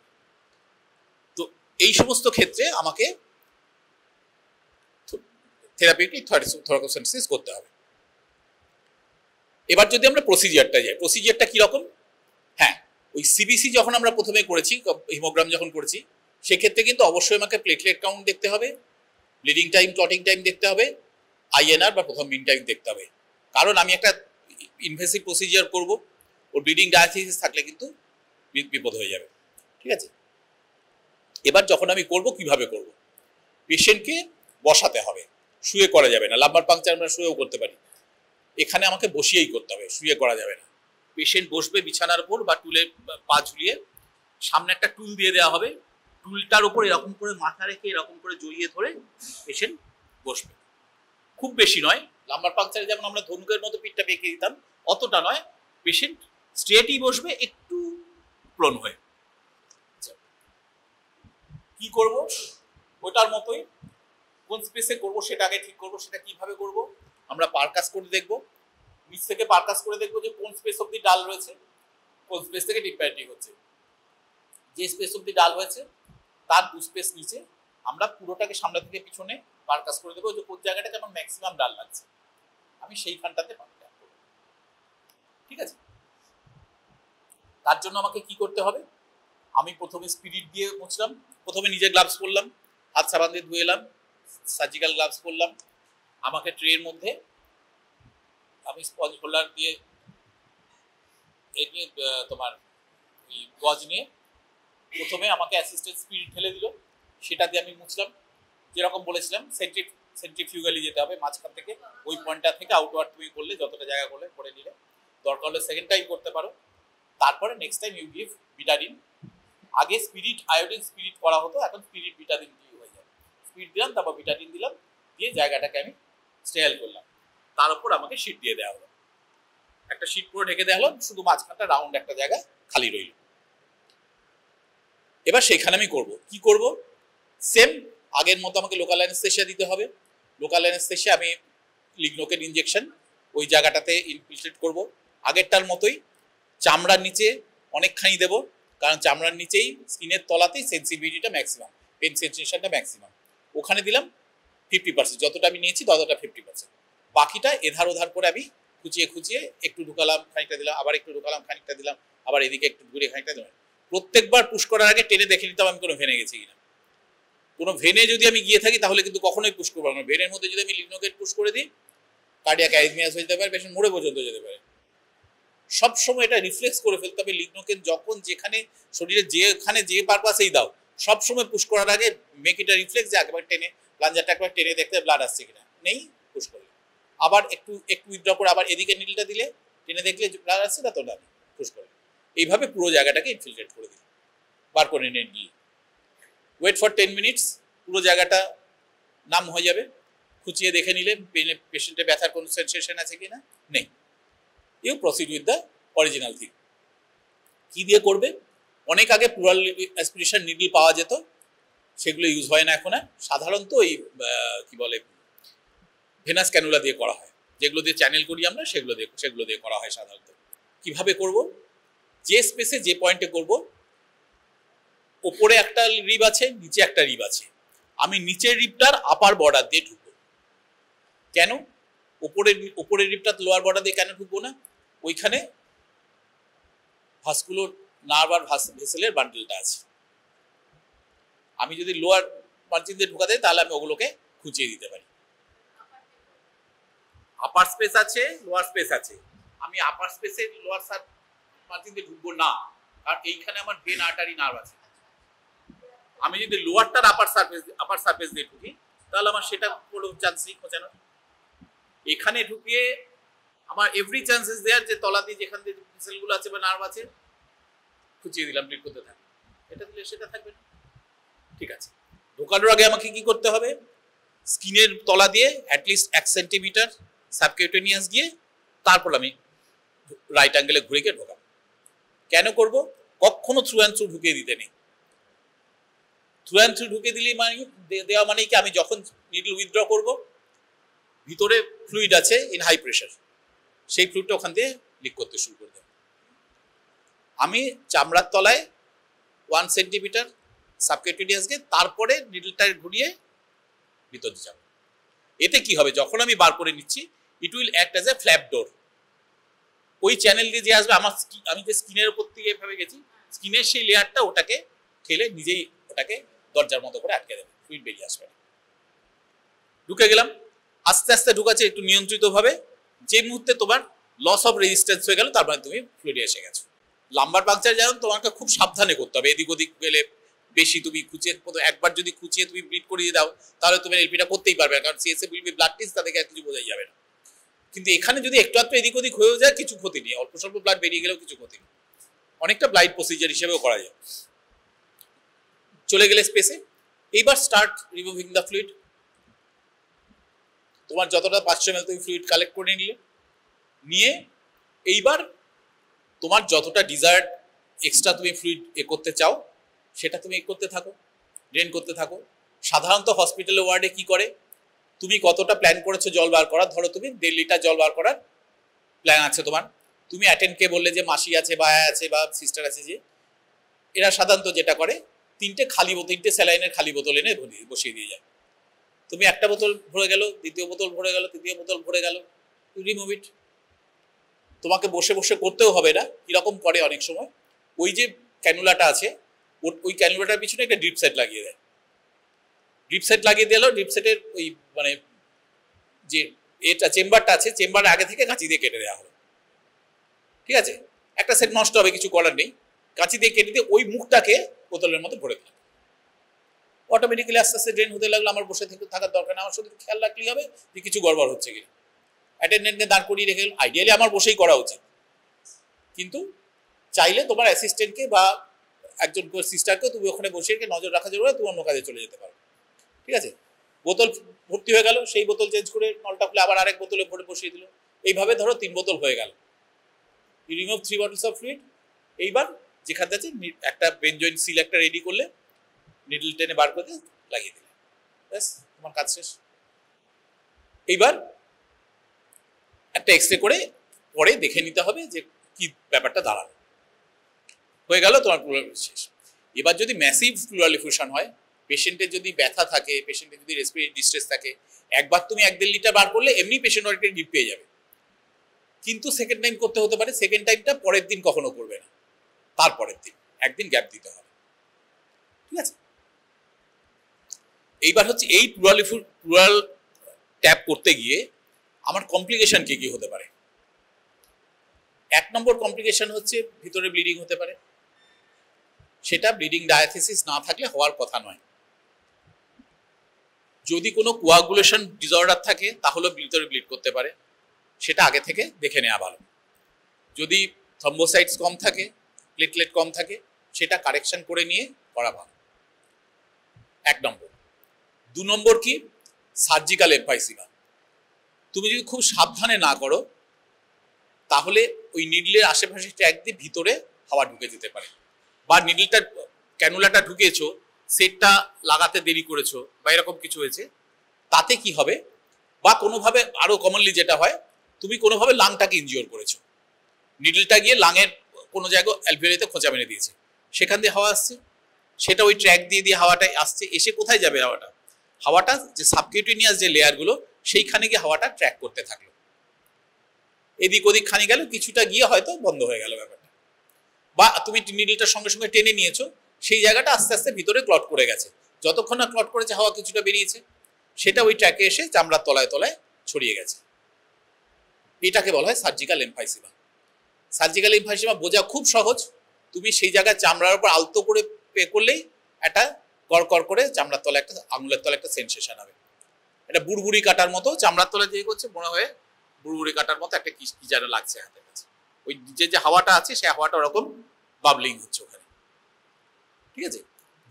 তো এই সমস্ত ক্ষেত্রে আমাকে থেরাপিউটিক থোরাকোসেন্টেসিস করতে হবে। এবার যদি আমরা প্রসিজিয়ারটা যাই, প্রসিজিয়ারটা কিরকম, হ্যাঁ ওই সিবিসি যখন আমরা প্রথমে করেছি, হিমোগ্রাম যখন করেছি, সেক্ষেত্রে কিন্তু অবশ্যই আমাকে প্লেটলেট কাউন্ট দেখতে হবে, ব্লিডিং টাইম, ক্লটিং টাইম দেখতে হবে, আইএনআর বা প্রথম মিন টাইম দেখতে হবে। কারণ আমি একটা ইনভেসিভ প্রসিজিয়ার করব, ওর ব্লিডিং ডায়াথিসিস থাকলে কিন্তু বিপদ হয়ে যাবে। ঠিক আছে, এবার যখন আমি করব কিভাবে করব, পেশেন্টকে বসাতে হবে, শুয়ে করা যাবে না। লাম্বার পাংচার আমরা শুয়েও করতে পারি, এখানে আমাকে বসিয়েই করতে হবে, শুয়ে করা যাবে না। পেশেন্ট বসবে বিছানার উপর বা টুলে পা ঝুলিয়ে, সামনে একটা টুল দিয়ে দেওয়া হবে, টুলটার উপর এরকম করে মাথা রেখে এরকম করে জড়িয়ে ধরে পেশেন্ট বসবে। খুব বেশি নয়, লাম্বার পাংচারে যেমন আমরা ধনুকের মতো পিঠটা বেঁকে দিতাম অতটা নয়, পেশেন্ট স্ট্রেটই বসবে, একটু প্রণ হয়ে। কি করব, ওটার মতোই কোন স্পেসে করবো সেটা আগে ঠিক করবো। সেটা কিভাবে করব, আমরা পারকাস করে দেখবো, নিচ থেকে পারকাস করে দেখবো যে কোন স্পেস অব্দি ডাল রয়েছে, কোন স্পেস থেকে ডিপব্যান্ডিং হচ্ছে। যে স্পেস অব্দি ডাল হয়েছে তার 2 স্পেস নিচে আমরা পুরোটাকে সামনে থেকে পিছনে পারকাস করে দেবো, যে কোন জায়গাটাতে আমার ম্যাক্সিমাম ডাল লাগছে আমি সেইখানটাতে পারকাস করব। ঠিক আছে, তার জন্য আমাকে কি করতে হবে, আমি প্রথমে স্পিরিট দিয়ে মুছলাম, প্রথমে নিজে গ্লাভস পরলাম, হাত সাবান দিয়ে ধুয়ে এলাম, সার্জিক্যাল গ্লাভস পরলাম। আমাকে ট্রের মধ্যে আমি স্পঞ্জ হোল্ডার দিয়ে তোমার গজ নিয়ে প্রথমে আমাকে অ্যাসিস্ট্যান্ট স্পিরিট ঢেলে দিল, সেটা দিয়ে আমি মুছলাম। যেরকম বলেছিলাম সেন্ট্রিফিউগালি যেতে হবে, মাঝখান থেকে ওই পয়েন্টটা থেকে আউটওয়ার্ড তুমি করলে যতটা জায়গা করলে করে নিলে, দরকার হলে সেকেন্ড টাইম করতে পারো। তারপরে next time you give Betadine. আগে স্পিরিট আয়োডিন স্পিরিট করা হতো, এখন স্পিরিট বিটাডিন দিয়ে হয়ে যাবে। স্পিরিট দিলাম, তারপর বিটাডিন দিলাম, দিয়ে জায়গাটাকে আমি স্টেরাইল করলাম। তার উপর আমাকে শীট দিয়ে দেওয়া হলো, একটা শীট পুরো ঢেকে দেওয়া হলো, শুধু মাঝখানটা রাউন্ড একটা জায়গা খালি রইল। এবার সেখানে আমি করব কি করব, সেম আগের মতো আমাকে লোকাল অ্যানেস্থেসিয়া দিতে হবে। লোকাল অ্যানেস্থেসিয়া আমি লিগনোকেন ইনজেকশন ওই জায়গাটাতে ইনফিলট্রেট করব আগেরটার মতোই, চামড়ার নিচে অনেকখানি দেব, কারণ চামড়ার নিচেই স্কিনের তলাতেই সেন্সিটিভিটিটা ম্যাক্সিমাম, পেন সেন্সেশনটা ম্যাক্সিমাম। ওখানে দিলাম 50%, যতটা আমি নিয়েছি ততটা 50%, বাকিটা এধার ওধার করে আমি খুঁচিয়ে খুঁচিয়ে একটু ঢুকালাম, খানিকটা দিলাম, আবার একটু ঢুকালাম, খানিকটা দিলাম, আবার এদিকে একটু ঘুরে খানিকটা দিলাম। প্রত্যেকবার পুশ করার আগে টেনে দেখে নিতাম আমি কোনো ভেনে গেছি কিনা। কোনো ভেনে যদি আমি গিয়ে থাকি তাহলে কিন্তু কখনোই পুশ করবো না। ভেনের মধ্যে যদি আমি লিগনোকেট পুশ করে দিই, কার্ডিয়াক অ্যারিথমিয়াস হয়ে যেতে পারে, পেশেন্ট মরে পর্যন্ত যেতে পারে। সবসময় এটা রিফ্লেক্স করে ফেলতে হবে, লিগনোকেন যখন যেখানে শরীরে যেখানে যে পারপাসেই দাও সবসময় পুশ করার আগে মেক ইট রিফ্লেক্স, যে একবার টেনে প্লাঞ্জারটা একবার টেনে দেখতে ব্লাড আসছে কিনা, নেই পুশ করলে আবার একটু একটু উইথড্র করে আবার এদিকে নিডলটা দিলে টেনে দেখলে ব্লাড আসছে না, তো না পুশ করলে। এইভাবে পুরো জায়গাটাকে ইনফিলট্রেট করে দিই বার করে নিয়ে নিয়ে ওয়েট ফর 10 মিনিটস, পুরো জায়গাটা নাম হয়ে যাবে। খুঁচিয়ে দেখে নিলে পেশেন্টের ব্যথার কোনো সেন্সেশন আছে কিনা, নেই। You proceed with the original thing. কি দিয়ে করবে, অনেক আগে প্লুরাল অ্যাসপিরেশন নিডল পাওয়া যেত, সেগুলো ইউজ হয় না এখন। সাধারণত ওই কি বলে ভেনাস ক্যানুলা দিয়ে করা হয়, যেগুলো দিয়ে চ্যানেল করি আমরা, সেগুলো দিয়ে করা হয় সাধারণত। কিভাবে করব, যে স্পেসে যে পয়েন্টে করব, ওপরে একটা রিব আছে, নিচে একটা রিব আছে, আমি নিচের রিবটার আপার বর্ডার দিয়ে ঢুকবো। কেন উপরের রিবটা লোয়ার বর্ডার দিয়ে কেন ঢুকবো না, ওইখানে ভাস্কুলার নার্ভ আর ভেসেলের বান্ডেলটা আছে। আমি যদি লোয়ার মার্জিন দিয়ে ঢুকা দেয় তাহলে আমি ওগুলোকে খুঁচিয়ে দিতে পারি। আপার স্পেস আছে, লোয়ার স্পেস আছে, আমি আপার স্পেসে লোয়ার মার্জিন দিয়ে ঢুকবো না, কারণ এইখানে আমার ভেন আর্টারি নার্ভ আছে। আমি যদি লোয়ারটার আপার সারফেস দিয়ে ঢুকি তাহলে আমার সেটা কোনো চান্স নেই খোঁচানোর। এখানে ঢুকিয়ে আমার এভরি চান্সেস দেয়ার যে তলা দিয়ে যেখান দিয়ে সেলগুলো আছে বা নার্ভ আছে খুঁচিয়ে দিলাম, ব্লিড করতে থাকবে। এটা দিলে সেটা থাকবে না। ঠিক আছে, ঢোকানোর আগে আমাকে কি করতে হবে, স্কিনের তলা দিয়ে অ্যাটলিস্ট 1 সেন্টিমিটার সাবকিউটেনিয়াস গিয়ে তারপর আমি রাইট অ্যাঙ্গেলে ঘুরে গিয়ে ঢোকাবো। কেন করব, কখনো থ্রু অ্যান্ড থ্রু ঢুকিয়ে দিতে নেই। থ্রু অ্যান্ড থ্রু ঢুকিয়ে দিলে মানে দেওয়া মানে কি, আমি যখন নিডল উইথড্র করব ভিতরে ফ্লুইড আছে ইন হাই প্রেশার, সেই ফ্লুইডটা ওখান দিয়ে লিক করতে শুরু করে দেবে। আমি চামড়ার তলায় 1 সেন্টিমিটার সাবকিউটেনিয়াস গিয়ে তারপরে নিডলটা ঘুরিয়ে ভিতরে যাব। এতে কি হবে, যখন আমি বার করে নিচ্ছি it will act as a flap door. ওই চ্যানেল দিয়ে যে আসবে আমার আমি যে স্কিনের উপর থেকে এভাবে গেছি, স্কিনের সেই লেয়ারটা ওটাকে ঠেলে নিজেই ওটাকে দরজার মতো করে আটকে দেবে, ফ্লুইড বেরিয়ে আসবে। ঢুকে গেলাম, আস্তে আস্তে ঢুকাচ্ছে একটু নিয়ন্ত্রিত ভাবে। যে মুহূর্তে তোমার লস অফ রেজিস্ট্যান্স হয়ে গেল তার মানে তুমি ফ্লুইডে এসে গেছো। লাম্বার পাংচার যেমন তোমাকে খুব সাবধানে করতে হবে, এদিক ওদিক গেলে বেশি তুমি খুঁচিয়ে, একবার যদি খুঁচিয়ে তুমি ব্লিড করিয়ে দাও তাহলে তুমি এলপিটা করতেই পারবে না, কারণ CSA will be blood test, তাদেরকে কিছু বোঝাই যাবে না। কিন্তু এখানে যদি একটু একটু এদিক ওদিক হয়েও যায় কিছু ক্ষতি নেই, অল্প স্বল্প ব্লাড বেরিয়ে গেলেও কিছু ক্ষতি নেই, অনেকটা ব্লাইড প্রসিজার হিসেবেও করা যায়। চলে গেলে স্পেসে, এইবার স্টার্ট রিমুভিং দ্য ফ্লুইড। তোমার যতটা 500 ml তুমি ফ্লুইড কালেক্ট করে নিলে, নিয়ে এইবার তোমার যতটা ডিজায়ার্ড এক্সট্রা তুমি ফ্লুইড করতে চাও সেটা তুমি করতে থাকো, ড্রেন করতে থাকো। সাধারণত হসপিটালের ওয়ার্ডে কি করে, তুমি কতটা প্ল্যান করেছো জল বার করার, ধরো তুমি 1.5 লিটার জল বার করার প্ল্যান আছে তোমার, তুমি অ্যাটেন্ডকে বললে যে মাসি আছে বা আছে বা সিস্টার আছে, যে এরা সাধারণত যেটা করে 3টে স্যালাইনের খালি বোতল এনে বসিয়ে দিয়ে যায়। তুমি একটা বোতল ভরে গেল, দ্বিতীয় বোতল ভরে গেল, তৃতীয় বোতল ভরে গেল, ইউ রিমুভ ইট। তোমাকে বসে বসে করতেও হবে না। কিরকম করে অনেক সময় ওই যে ক্যানুলাটা আছে ওই ক্যানুলাটার পিছনে একটা ড্রিপ সেট লাগিয়ে দেয়, ড্রিপ সেট লাগিয়ে দিল, ড্রিপ সেটের ওই মানে যে এটা চেম্বারটা আছে, চেম্বারের আগে থেকে কাঁচি দিয়ে কেটে দেওয়া হবে। ঠিক আছে, একটা সেট নষ্ট হবে, কিছু করার নেই, কাঁচি দিয়ে কেটে দিয়ে ওই মুখটাকে বোতলের মধ্যে ভরে দিলাম। অটোমেটিক্যালি আস্তে আস্তে ড্রেন হতে লাগলো, আমার বসে থাকার দরকার না, আমার শুধু খেয়াল রাখলেই হবে যে কিছু গড়বড় হচ্ছে কিনা। অ্যাটেন্ডেন্টকে দাঁড় করিয়ে রেখে আইডিয়ালি আমার বসেই করা উচিত, কিন্তু চাইলে তোমার অ্যাসিস্ট্যান্টকে বা একজন সিস্টারকে তুমি ওখানে বসে রেখে নজর রাখা জরুরি, তুমি অন্য কাজে চলে যেতে পারো। ঠিক আছে, বোতল ভর্তি হয়ে গেল, সেই বোতল চেঞ্জ করে নলটা খুলে আবার আরেক বোতলে ভরে বসিয়ে দিল। এইভাবে ধরো 3 বোতল হয়ে গেল, you remove 3 bottles of fluid. এইবার যেখানে আছে একটা বেঞ্জয়েন সিল একটা রেডি করলে নিডল টেনে বার করে লাগিয়ে দিলে, ব্যাস তোমার কাজ শেষ। এইবার একটা এক্সরে করে পরে দেখে নিতে হবে যে কি ব্যাপারটা দাঁড়ালো, হয়ে গেল তোমার প্লুরাল শেষ। এবার যদি ম্যাসিভ প্লুরাল এফিউশন হয়, পেশেন্টের যদি ব্যথা থাকে, পেশেন্টের যদি রেসপিরেটরি ডিস্ট্রেস থাকে, একবার তুমি 1-1.5 লিটার বার করলে এমনি পেশেন্ট অনেকটা রিলিফ পেয়ে যাবে। কিন্তু সেকেন্ড টাইম করতে হতে পারে, সেকেন্ড টাইমটা পরের দিন কখনো করবে না, তারপরের দিন একদিন গ্যাপ দিতে হবে, ঠিক আছে। এইবার হচ্ছে এই প্লুরাল ট্যাপ করতে গিয়ে আমার কমপ্লিকেশন কি কি হতে পারে। 1 নম্বর কমপ্লিকেশন হচ্ছে ভিতরে ব্লিডিং হতে পারে, সেটা ব্লিডিং ডায়াথিসিস না থাকলে হওয়ার কথা নয়। যদি কোনো কোয়াগুলেশন ডিসঅর্ডার থাকে তাহলে ভিতরে ব্লিড করতে পারে, সেটা আগে থেকে দেখে নেওয়া ভালো। যদি থ্রম্বোসাইটস কম থাকে, প্লেটলেট কম থাকে, সেটা কারেকশন করে নিয়ে করা ভালো, 1 নম্বর। 2 নম্বর কি, সার্জিক্যাল এমফাইসিমা। তুমি যদি খুব সাবধানে না করো তাহলে ওই নিডলের আশেপাশে ট্র্যাক দিয়ে ভিতরে হাওয়া ঢুকে যেতে পারে, বা নিডলটা ক্যানুলাটা ঢুকিয়েছো সেটটা লাগাতে দেরি করেছো বা এরকম কিছু হয়েছে, তাতে কি হবে, বা কোনোভাবে আরো কমনলি যেটা হয়, তুমি কোনোভাবে লাংটাকে ইনজিওর করেছো, নিডলটা গিয়ে লাংয়ের কোনো জায়গায় অ্যালভিওলারিতে খোঁচা মেরে দিয়েছে, সেখান দিয়ে হাওয়া আসছে, সেটা ওই ট্র্যাক দিয়ে দিয়ে হাওয়াটাই আসছে, এসে কোথায় যাবে হাওয়াটা, হাওয়াটা যে সাবকিউটেনিয়াস যে লেয়ারগুলো সেইখানে গিয়ে হাওয়াটা ট্র্যাক করতে থাকলো, এদিক ওদিক খানি গেল, কিছুটা গিয়ে হয়তো বন্ধ হয়ে গেল ব্যাপারটা, বা তুমি নিডলটার সঙ্গে সঙ্গে টেনে নিয়েছো, সেই জায়গাটা আস্তে আস্তে ভিতরে ক্লট করে গেছে, যতক্ষণ না ক্লট করেছে হাওয়া কিছুটা বেরিয়েছে, সেটা ওই ট্র্যাকে এসে চামড়ার তলায় তলায় ছড়িয়ে গেছে। এটাকে বলা হয় সার্জিক্যাল এমফাইসিমা। সার্জিক্যাল এমফাইসিমা বোঝা খুব সহজ, তুমি সেই জায়গায় চামড়ার উপর আলতো করে পে করলেই একটা কড়কড় করে চামড়ার তলায় একটা আঙুলের তলায় একটা সেন্সেশন হবে, এটা বুড়বুড়ি কাটার মতো চামড়ার তলায় যে করছে মনে হয় বুড়বুড়ি কাটার মতো একটা কি যেন লাগছে হাতের কাছে, ওই যে হাওয়াটা আছে সেই হাওয়াটা ওরকম বাবলিং হচ্ছে ওখানে, ঠিক আছে।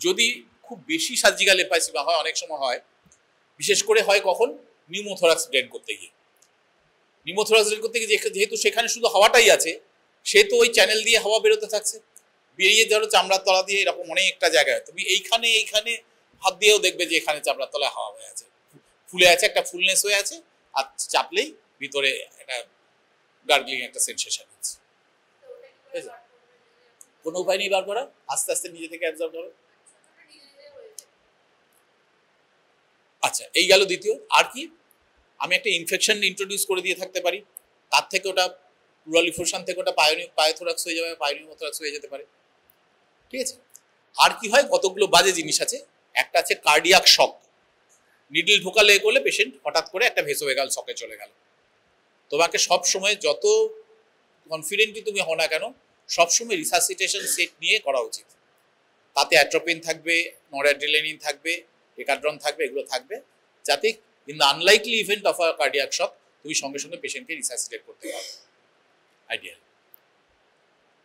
যদি খুব বেশি সার্জিক্যাল এমফাইসিমা হয়, অনেক সময় হয়, বিশেষ করে হয় কখন, নিউমোথোরাক্স ড্রেন করতে গিয়ে, নিউমোথোরাক্স ড্রেন করতে গিয়ে যেহেতু সেখানে শুধু হাওয়াটাই আছে, সে তো ওই চ্যানেল দিয়ে হাওয়া বেরোতে থাকছে, বেরিয়ে ধরো চামড়ার তলা দিয়ে এরকম অনেকটা জায়গায়, তুমি এইখানে হাত দিয়েও দেখবে যে এখানে চামড়ার তলায় হাওয়া হয়ে আছে, ফুলে আছে, একটা ফুলনেস হয়ে আছে, আর চাপলেই ভিতরে একটা গার্গলিং একটা সেন্সেশন হচ্ছে, ঠিক আছে। কোনো উপায় নেই বার করা, আস্তে আস্তে নিজে থেকে অ্যাবজর্ব করো। আচ্ছা, এই গেল দ্বিতীয়। আর কি, আমি একটা ইনফেকশন ইন্ট্রোডিউস করে দিয়ে থাকতে পারি, তার থেকে ওটা প্লুরাল এফিউশন থেকে ওটা পায়োথোরাক্স হয়ে যাবে, পায়োনিউমোথোরাক্স হয়ে যেতে পারে, ঠিক আছে। আর কি হয়, কতগুলো বাজে জিনিস আছে, একটা আছে কার্ডিয়াক শক, নিডল ঢোকালে করলে পেশেন্ট হঠাৎ করে একটা ভেসোভেগাল শকে চলে গেল। তোমাকে সব সময় যত কনফিডেন্টলি তুমি হও না কেন, সবসময় রিসাসিটেশন সেট নিয়ে করা উচিত, তাতে অ্যাট্রোপিন থাকবে, নরঅ্যাড্রিনালিন থাকবে, একাড্রন থাকবে, এগুলো থাকবে, যাতে in the unlikely event of a cardiac shock তুমি সঙ্গে সঙ্গে পেশেন্টকে রিসাসিটেট করতে পারো, আইডিয়াল।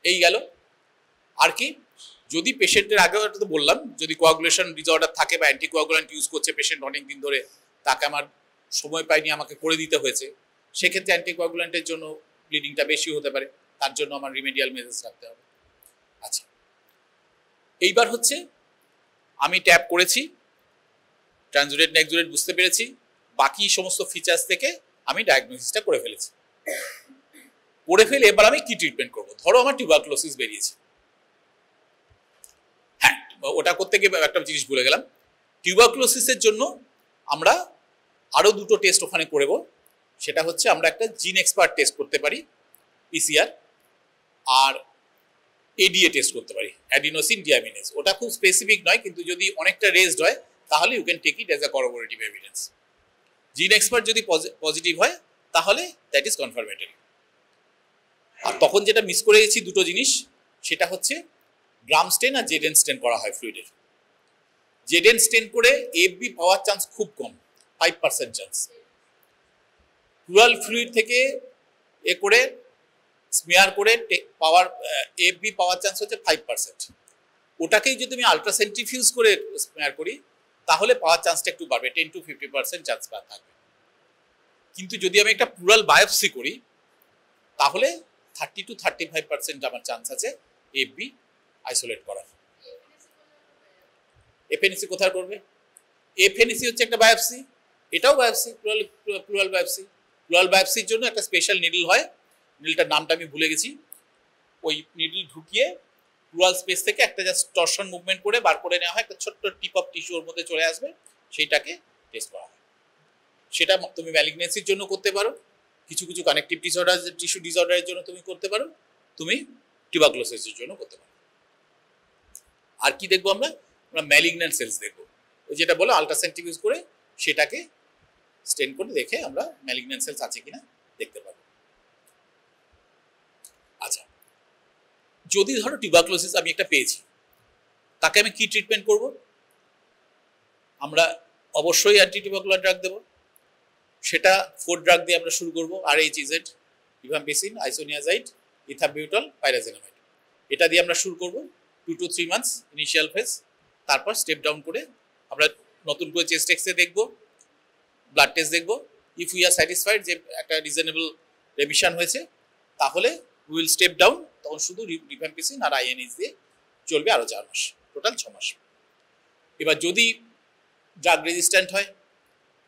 এই গেল। আর কি, যদি পেশেন্টের আগে তো বললাম, যদি কোয়াগুলেশন ডিসঅর্ডার থাকে বা অ্যান্টিকোয়াগুল্যান্ট ইউজ করছে পেশেন্ট অনেক দিন ধরে, তাকে আমার সময় পাইনি, আমাকে করে দিতে হয়েছে, সেক্ষেত্রে অ্যান্টিকোয়াগুল্যান্টের জন্য ব্লিডিংটা বেশি হতে পারে, তার জন্য আমার রিমেডিয়াল মেজার্স রাখতে হবে। আচ্ছা, এইবার হচ্ছে আমি ট্যাপ করেছি, ট্রানজুরেট না এক্সুরেট বুঝতে পেরেছি, বাকি সমস্ত ফিচার্স থেকে আমি ডায়াগনোসিসটা করে ফেলেছি, করে ফেলে এবার আমি কি ট্রিটমেন্ট করবো। ধরো আমার টিউবারকুলোসিস বেরিয়েছে, হ্যাঁ, ওটা করতে গিয়ে একটা জিনিস ভুলে গেলাম, টিউবারকুলোসিসের জন্য আমরা আরো দুটো টেস্ট ওখানে করব, সেটা হচ্ছে আমরা একটা জিন এক্সপার্ট টেস্ট করতে পারি, পিসিআর, আর এডিএ টেস্ট করতে পারি, অ্যাডিনোসিন ডিয়ামিনেজ। ওটা খুব স্পেসিফিক নয়, কিন্তু যদি অনেকটা রেজড হয় তাহলে you can take it as a corroborative evidence. GeneXpert যদি পজিটিভ হয় তাহলে দ্যাট ইজ কনফার্মেটরি। আর তখন যেটা মিস করে গেছি দুটো জিনিস, সেটা হচ্ছে গ্রাম স্টেন আর জেডেন স্টেন করা হয় ফ্লুইডের। জেডেন স্টেন করে এফবি পাওয়ার চান্স খুব কম, 5% চান্স। প্লুরাল ফ্লুইড থেকে এ করে স্মিয়ার করে পাওয়ার এফবি পাওয়ার চান্স হচ্ছে 5%। ওটাকেই যদি আমি আলট্রাসেন্ট্রিফিউজ করে স্মিয়ার করি তাহলে পাওয়ার চান্সটা একটু বাড়বে, 10 to 50% চান্স থাকবে। কিন্তু যদি আমি একটা প্লুরাল বায়োপসি করি তাহলে 30 to 35% আমার চান্স আছে এফবি আইসোলেট করার। এফএনএসি কোথায় করবে? এফএনএসি হচ্ছে একটা বায়োপসি, এটাও বায়োপসি, প্লুরাল বায়োপসি। প্লুরাল বায়োপসির জন্য একটা স্পেশাল নিডল হয়, নিডলটার নামটা আমি ভুলে গেছি। ওই নিডল ঢুকিয়ে প্লুরাল স্পেস থেকে একটা জাস্ট টর্শন মুভমেন্ট করে বার করে নেওয়া হয়, একটা ছোট্ট টিপ অফ টিস্যু ওর মধ্যে চলে আসবে, সেইটাকে টেস্ট করা হয়। সেটা তুমি ম্যালিগনেন্সির জন্য করতে পারো, কিছু কিছু কানেকটিভ ডিসঅর্ডার, টিস্যু ডিসঅর্ডারের জন্য তুমি করতে পারো, তুমি টিউবারকুলোসিসের জন্য করতে পারো। আর কি দেখবো আমরা? আমরা ম্যালিগন্যান্ট সেলস দেখবো, ওই যেটা বলো আল্ট্রাসেন্টিফিউজ করে সেটাকে স্টেন করে দেখে আমরা ম্যালিগন্যান্ট সেলস আছে কিনা দেখতে পাবো। আচ্ছা, যদি ধরো টিউবারকুলোসিস আমি একটা পেয়েছি, তাকে আমি কি ট্রিটমেন্ট করব? আমরা অবশ্যই অ্যান্টিটিউবারকুলার ড্রাগ দেবো। সেটা 4 ড্রাগ দিয়ে আমরা শুরু করবো, RHEZ, রিভাম্পিসিন, আইসোনিয়াজাইড, ইথাবিউটল, পাইরাজিনামাইড। এটা দিয়ে আমরা শুরু করব 2 to 3 মান্থস ইনিশিয়াল ফেজ। তারপর স্টেপ ডাউন করে আমরা নতুন করে চেস্ট এক্সরে দেখবো, ব্লাড টেস্ট দেখবো। ইফ উই আর স্যাটিসফাইড যে একটা রিজনেবল রেমিশন হয়েছে, তাহলে উইল স্টেপ ডাউন, তখন শুধু রিভাম্পিসিন আর INH দিয়ে চলবে আরও 4 মাস, টোটাল 6 মাস। এবার যদি ড্রাগ রেজিস্ট্যান্ট হয়,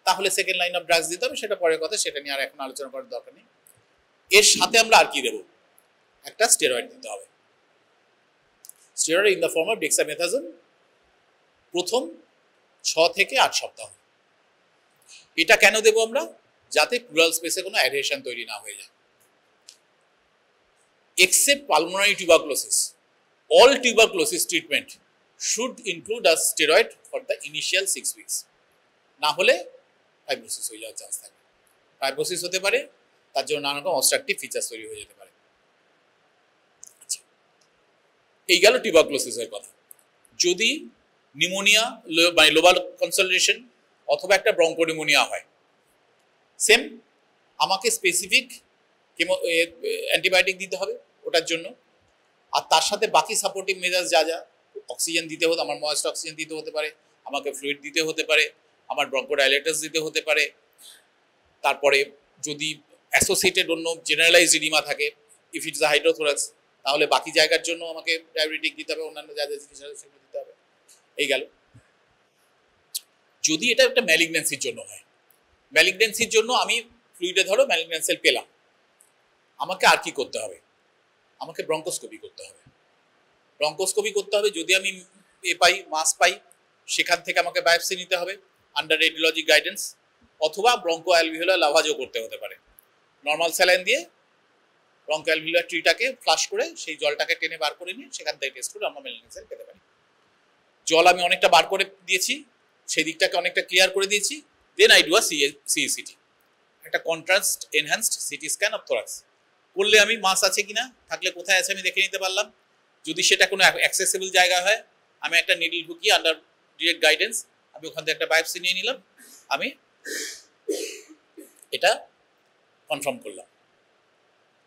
তাহলে সেকেন্ড লাইন অফ ড্রাগস দিতে হবে, সেটা পরের কথা, সেটা নিয়ে আর এখন আলোচনা করার দরকার নেই। এর সাথে আমরা আর কি দেবো? একটা স্টেরয়েড দিতে হবে, steroid in the form of dexamethasone, প্রথম 6 থেকে 8 সপ্তাহ। এটা কেন দেবো আমরা? যাতে প্লুরাল স্পেসে কোনো অ্যাডহেশন তৈরি না হয়ে যায়। Except pulmonary tuberculosis, all tuberculosis treatment should include a steroid for the initial 6 weeks. না হলে ফাইব্রোসিস হয়ে যাওয়ার চান্স থাকে। ফাইব্রোসিস হতে পারে, তার জন্য নানা রকম অবস্ট্রাকটিভ ফিচার্স তৈরি হয়ে যেতে পারে। আচ্ছা, এই গেল টিউবারকুলোসিসের কথা। যদি নিউমোনিয়া মানে লোবাল কনসলিডেশন অথবা একটা ব্রঙ্কোনিউমোনিয়া হয়, সেম আমাকে স্পেসিফিক অ্যান্টিবায়োটিক দিতে হবে ওটার জন্য। আর তার সাথে বাকি সাপোর্টিভ মেজার্স যা যা, অক্সিজেন দিতে হতে, আমার ময়েস্ট অক্সিজেন দিতে হতে পারে, আমাকে ফ্লুইড দিতে হতে পারে, আমার ব্রঙ্কোডাইলেটার্স দিতে হতে পারে। তারপরে যদি অ্যাসোসিয়েটেড অন্য জেনারেলাইজড ইডিমা থাকে, ইফ ইটস আ হাইড্রোথোরাক্স, তাহলে বাকি জায়গার জন্য আমাকে ডায়াবেটিক দিতে হবে, অন্যান্য যা যা জিনিস আছে সেগুলো দিতে হবে। এই গেল। যদি এটা একটা ম্যালিগন্যান্সির জন্য হয়, ম্যালিগন্যান্সির জন্য আমি ফ্লুইডে ধরো ম্যালিগন্যান্ট সেল পেলাম, আমাকে আর কি করতে হবে? আমাকে ব্রঙ্কোস্কোপি করতে হবে। ব্রঙ্কোস্কোপি করতে হবে, যদি আমি পাই, মাস পাই, সেখান থেকে আমাকে বায়োপসি নিতে হবে আন্ডার রেডিওলজি গাইডেন্স, অথবা ব্রঙ্কো অ্যালভিওলার লাভাজও করতে হতে পারে। নর্মাল স্যালাইন দিয়ে ব্রঙ্কো অ্যালভিওলার ট্রিটাকে ফ্লাশ করে সেই জলটাকে টেনে বার করে নিয়ে সেখান থেকে টেস্ট করে আমরা ম্যালিগন্যান্ট সেল পেতে পারি। জল আমি অনেকটা বার করে দিয়েছি, সেই দিকটাকে অনেকটা ক্লিয়ার করে দিয়েছি, then I do a CECT, একটা contrast enhanced CT scan of thorax করলে আমি মাস আছে কিনা, থাকলে কোথায় আছে আমি দেখে নিতে পারলাম। যদি সেটা কোনো অ্যাক্সেসিবল জায়গা হয়, আমি একটা নিডল ঢুকিয়ে আন্ডার ডিরেক্ট গাইডেন্স আমি ওখান থেকে একটা বায়োপসি নিয়ে নিলাম, আমি এটা কনফার্ম করলাম।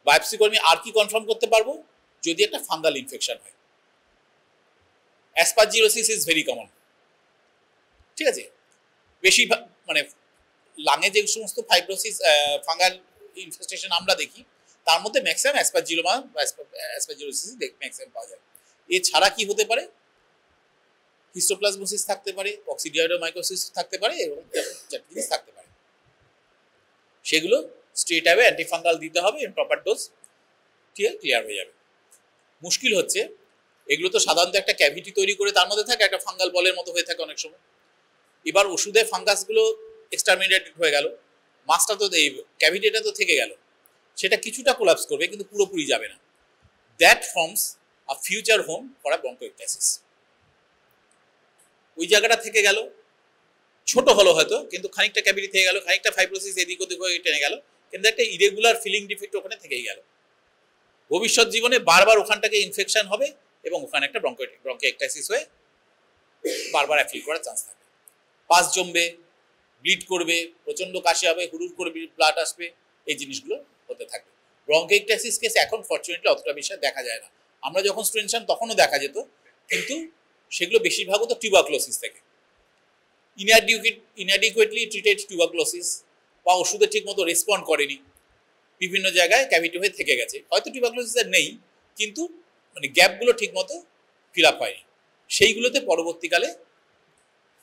বায়োপসি করে আমি আর কি কনফার্ম করতে পারবো? যদি একটা ফাঙ্গাল ইনফেকশন হয়। অ্যাসপারজিলোসিস ইজ ভেরি কমন, ঠিক আছে? বেশি মানে লাঙে যে সমস্ত ফাইব্রোসিস ফাঙ্গাল ইনফেস্টেশন আমরা দেখি, তার মধ্যে ম্যাক্সিমাম অ্যাসপারজিলোমা বা অ্যাসপারজিলোসিস ম্যাক্সিমাম পাওয়া যায়। এছাড়া কি হতে পারে? হিস্টোপ্লাজমোসিস থাকতে পারে, কক্সিডিয়াইডোমাইকোসিস থাকতে পারে, এবং চারটি জিনিস থাকতে পারে। সেগুলো স্ট্রেট অ্যাওয়ে অ্যান্টিফাঙ্গাল দিতে হবে, প্রপার ডোজ, ঠিক আছে, ক্লিয়ার হয়ে যাবে। মুশকিল হচ্ছে এগুলো তো সাধারণত একটা ক্যাভিটি তৈরি করে তার মধ্যে থাকে, একটা ফাঙ্গাল বলের মতো হয়ে থাকে অনেক সময়। এবার ওষুধে ফাঙ্গাসগুলো এক্সটারমিনেটেড হয়ে গেল, মাছটা তো এই ক্যাভিটিটা তো থেকে গেল, সেটা কিছুটা কোলাপস করবে কিন্তু পুরোপুরি যাবে না। That forms a future home for a bronchiectasis. ওই জায়গাটা থেকে গেল, ছোট হলো হয়তো, কিন্তু খানিকটা ক্যাভিটি থেকে গেল, খানিকটা ফাইব্রোসিস এদিক ওদিক হয়ে টেনে গেল, কিন্তু একটা ইরেগুলার ফিলিং ডিফেক্ট ওখানে থেকেই গেল। ভবিষ্যৎ জীবনে বারবার ওখানটাকে ইনফেকশন হবে এবং ওখানে একটা ব্রঙ্কোএক্টাসিস হয়ে বারবার অ্যাফিল করার চান্স থাকে। পাস জমবে, ব্লিড করবে, প্রচন্ড কাশি হবে, হুড়ুর করে ব্লাড আসবে, এই জিনিসগুলো হতে থাকবে। ব্রঙ্কোএক্টাসিস কেস এখন ফরচুনেটলি অতটা বেশি দেখা যায় না। আমরা যখন স্টুডেন্ট ছিলাম তখনও দেখা যেত, কিন্তু সেগুলো বেশিরভাগ হতো টিউবারকুলোসিস থেকে। ইনঅ্যাডিকুয়েটলি ট্রিটেড টিউবারকুলোসিস বা ওষুধে ঠিক মতো রেসপন্ড করেনি, বিভিন্ন জায়গায় ক্যাভিটি হয়ে থেকে গেছে। হয়তো টিউবারকুলোসিস আর নেই, কিন্তু মানে গ্যাপগুলো ঠিক মতো ফিল আপ হয়নি, সেইগুলোতে পরবর্তীকালে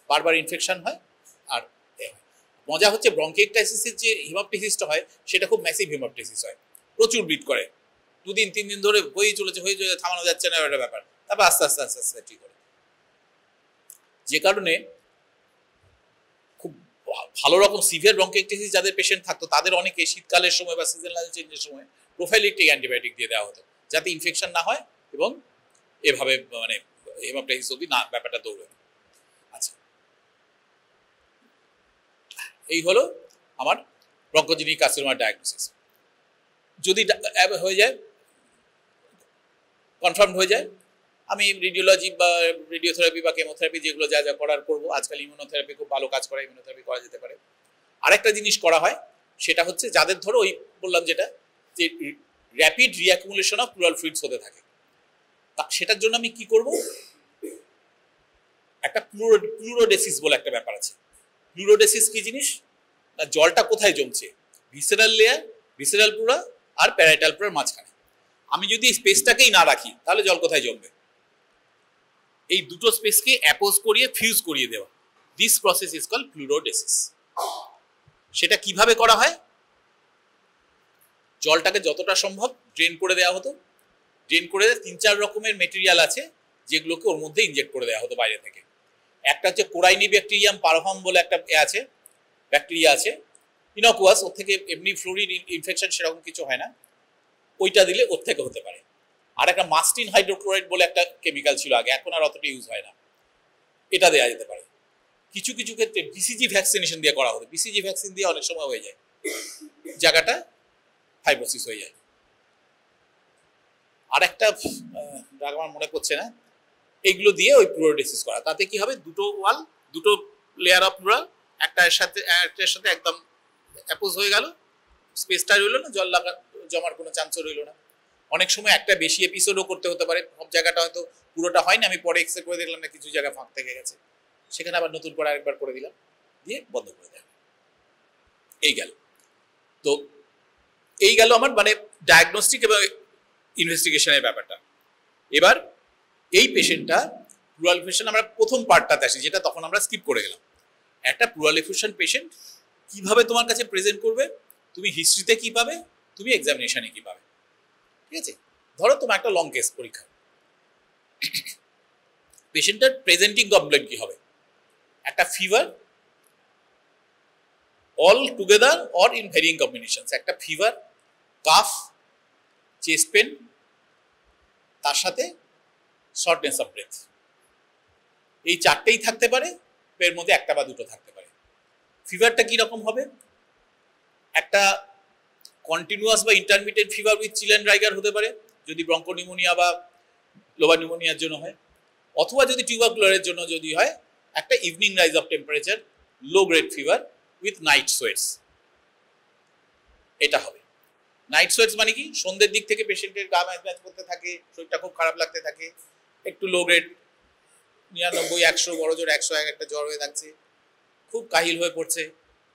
বারবার ইনফেকশন হয়। আর মজা হচ্ছে ব্রঙ্কিয়েকটাইসিসের যে হিমোপ্টিসিসটা হয় সেটা খুব ম্যাসিভ হিমোপ্টিসিস হয়, প্রচুর ব্লিড করে, 2 দিন 3 দিন ধরে হয়েই চলেছে থামানো যাচ্ছে না, একটা ব্যাপার। তারপর আস্তে আস্তে আস্তে আস্তে ঠিক করে, যে কারণে খুব ভালো রকম সিভিয়ার ব্রঙ্কিয়েকটাইসিস যাদের পেশেন্ট থাকতো তাদের অনেকে শীতকালের সময় বা সিজনাল চেঞ্জের সময় প্রোফাইলিকটিক অ্যান্টিবায়োটিক দিয়ে দেওয়া হতো যাতে ইনফেকশন না হয় এবং এভাবে মানে হেমাটাইটিস অবধি না ব্যাপারটা দৌড়ে। আচ্ছা, এই হলো আমার ব্রঙ্কোজেনিক কার্সিনোমার ডায়াগনোসিস। যদি হয়ে যায়, কনফার্ম হয়ে যায়, আমি রেডিওলজি বা রেডিওথেরাপি বা কেমোথেরাপি যেগুলো যা যা করার করবো। আজকাল ইমিউনোথেরাপি খুব ভালো কাজ করে, ইমিউনোথেরাপি করা যেতে পারে। আরেকটা জিনিস করা হয়, সেটা হচ্ছে যাদের ধরো ওই বললাম যেটা, যে র্যাপিড রিঅ্যাকুমুলেশন অফ প্লুরাল ফ্লুইডস হতে থাকে, সেটার জন্য আমি কি করব, একটা প্লুরোডেসিস বলে একটা ব্যাপার আছে। প্লুরোডেসিস কি জিনিস না, জলটা কোথায় জমছে, ভিসেরাল লেয়ার, ভিসেরাল প্লুরা আর প্যারাইটাল প্লুরার মাঝখানে। আমি যদি এই স্পেসটাকেই না রাখি তাহলে জল কোথায় জমবে? এই দুটো স্পেসকে অ্যাপোজ করিয়ে ফিউজ করিয়ে দেওয়া, দিস প্রসেস ইজ কল্ড প্লুরোডেসিস। সেটা কিভাবে করা হয়, জলটাকে যতটা সম্ভব ড্রেন করে দেওয়া হতো, ড্রেন করে 3-4 রকমের মেটেরিয়াল আছে যেগুলোকে ওর মধ্যে ইনজেক্ট করে দেওয়া হতো বাইরে থেকে। একটা হচ্ছে কোরাইনি ব্যাকটেরিয়াম পারভাম বলে একটা আছে, ব্যাকটেরিয়া আছে, ইনকুয়াস, ওর থেকে এমনি ফ্লোরিড ইনফেকশন সেরকম কিছু হয় না, ওইটা দিলে ওর থেকে হতে পারে। আর একটা মাস্টিন হাইড্রোক্লোরাইড বলে একটা কেমিক্যাল ছিল আগে, এখন আর অতটা ইউজ হয় না, এটা দেওয়া যেতে পারে। কিছু কিছু ক্ষেত্রে বিসিজি ভ্যাকসিনেশন দিয়ে করা হতো, বিসিজি ভ্যাকসিন দিয়ে অনেক সময় হয়ে যায়, জায়গাটা ফাইব্রোসিস হয়ে যায়। আর একটা আমার মনে পড়ছে না, এগুলো দিয়ে ওই প্লুরোডেসিস করা, তাতে কি হবে, দুটো ওয়াল, দুটো লেয়ার অফ প্লুরাল একটার সাথে একদম অ্যাপোজ হয়ে গেল, স্পেসটা রইল না, জল জমার কোনো চান্সও রইল না। অনেক সময় একটা বেশি এপিসোডও করতে হতে পারে, সব জায়গাটা হয়তো পুরোটা হয়নি, আমি পরে এক্সরে করে দেখলাম না কিছু জায়গা ফাঁক থেকে গেছে, সেখানে আবার নতুন করে আরেকবার করে দিলাম, দিয়ে বন্ধ করে দেয়। এই গেল। তো এই গেল আমার মানে ডায়াগনস্টিক এবং ইনভেস্টিগেশনের ব্যাপারটা। এবার এই পেশেন্টটা প্লুরাল এফিউশন, আমরা প্রথম পার্টটাতে আসি যেটা তখন আমরা স্কিপ করে গেলাম। একটা প্লুরাল এফিউশন পেশেন্ট কিভাবে তোমার কাছে প্রেজেন্ট করবে, তুমি হিস্ট্রিতে কি পাবে, তুমি এক্সামিনেশনে কি পাবে, ঠিক আছে? ধরো তোমার একটা লং কেস পরীক্ষা, পেশেন্টের প্রেজেন্টিং কমপ্লেন কি হবে, একটা fever all together or in varying combinations, একটা ফিভার, কাফ, চেস্ট পেন, তার সাথে শর্টনেস অফ ব্রেথ, এই চারটেই থাকতে পারে, এর মধ্যে একটা বা দুটো থাকতে পারে। ফিভারটা কি রকম হবে, একটা কন্টিনিউয়াস বা intermediate fever with chill and rigor হতে পারে যদি ব্রঙ্কোনিউমোনিয়া বা লোবার নিউমোনিয়ার জন্য হয়, অথবা যদি টিউবারকুলারের জন্য যদি হয়, একটা evening rise of temperature, low grade fever with night sweats, এটা হবে। নাইট সোয়েটস মানে কি, সন্ধ্যের দিক থেকে পেশেন্টের গা ম্যাচ ম্যাচ করতে থাকে, শরীরটা খুব খারাপ লাগতে থাকে, একটু লো গ্রেড 99-100, বড় জোর 101 একটা জ্বর হয়ে থাকছে, খুব কাহিল হয়ে পড়ছে,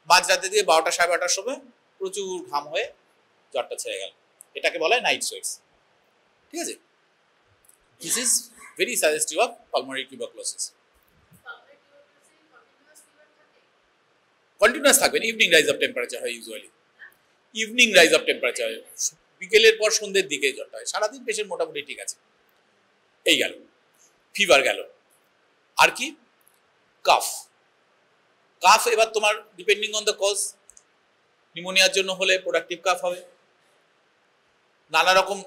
মাঝরাতে দিয়ে 12টা 12:30টার সময় প্রচুর ঘাম হয়ে জ্বরটা ছেড়ে গেল, এটাকে বলা হয় নাইট সোয়েটস, ঠিক আছে? This is very suggestive of pulmonary tuberculosis. Continuous থাকবেন, ইভিনিং রাইজ অফ টেম্পারেচার হয় usually, evening rise of temperature, বিকেলের পর সন্ধ্যের দিকে জ্বরটা হয়, সারাদিন পেশেন্ট মোটামুটি ঠিক আছে। এই গেল ফিভার গেল। আর কি, কাফ, কাফ এবার তোমার ডিপেন্ডিং অন দ্য কজ, নিউমোনিয়ার জন্য হলে প্রোডাক্টিভ কাফ হবে, নানা রকম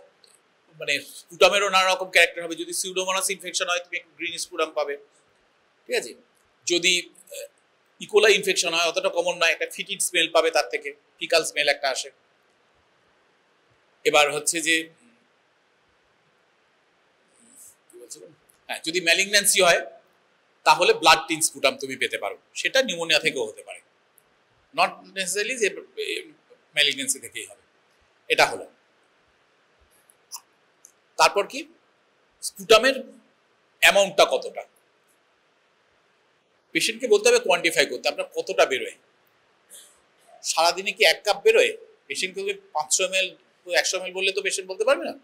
মানে স্পুটামেরও নানা রকম ক্যারেক্টার হবে, যদি সিউডোমোনাস ইনফেকশন হয় তুমি একটু গ্রিন স্পুটাম পাবে, ঠিক আছে? যদি ইকোলা ইনফেকশন হয় অতটা কমন নয়, একটা ফিটিড স্মেল পাবে, তার থেকে ফিকাল স্মেল একটা আসে। এবার হচ্ছে যে হ্যাঁ, যদি ম্যালিগন্যান্সি হয় তাহলে ব্লাড টিন স্পুটাম তুমি পেতে পারো, সেটা নিউমোনিয়া থেকেও হতে পারে, নট নেসেসারিলি যে ম্যালিগন্যান্সি থেকেই হবে। এটা হলো। তারপর কি, স্পুটামের অ্যামাউন্টটা কতটা, পেশেন্টকে বলতে হবে, কোয়ান্টিফাই করতে, আপনার কতটা বেরোয়, সারাদিনে কি 1 কাপ বেরোয়, পেশেন্টকে 500 ml 100 ml বললে তো পেশেন্ট বলতে পারবে না,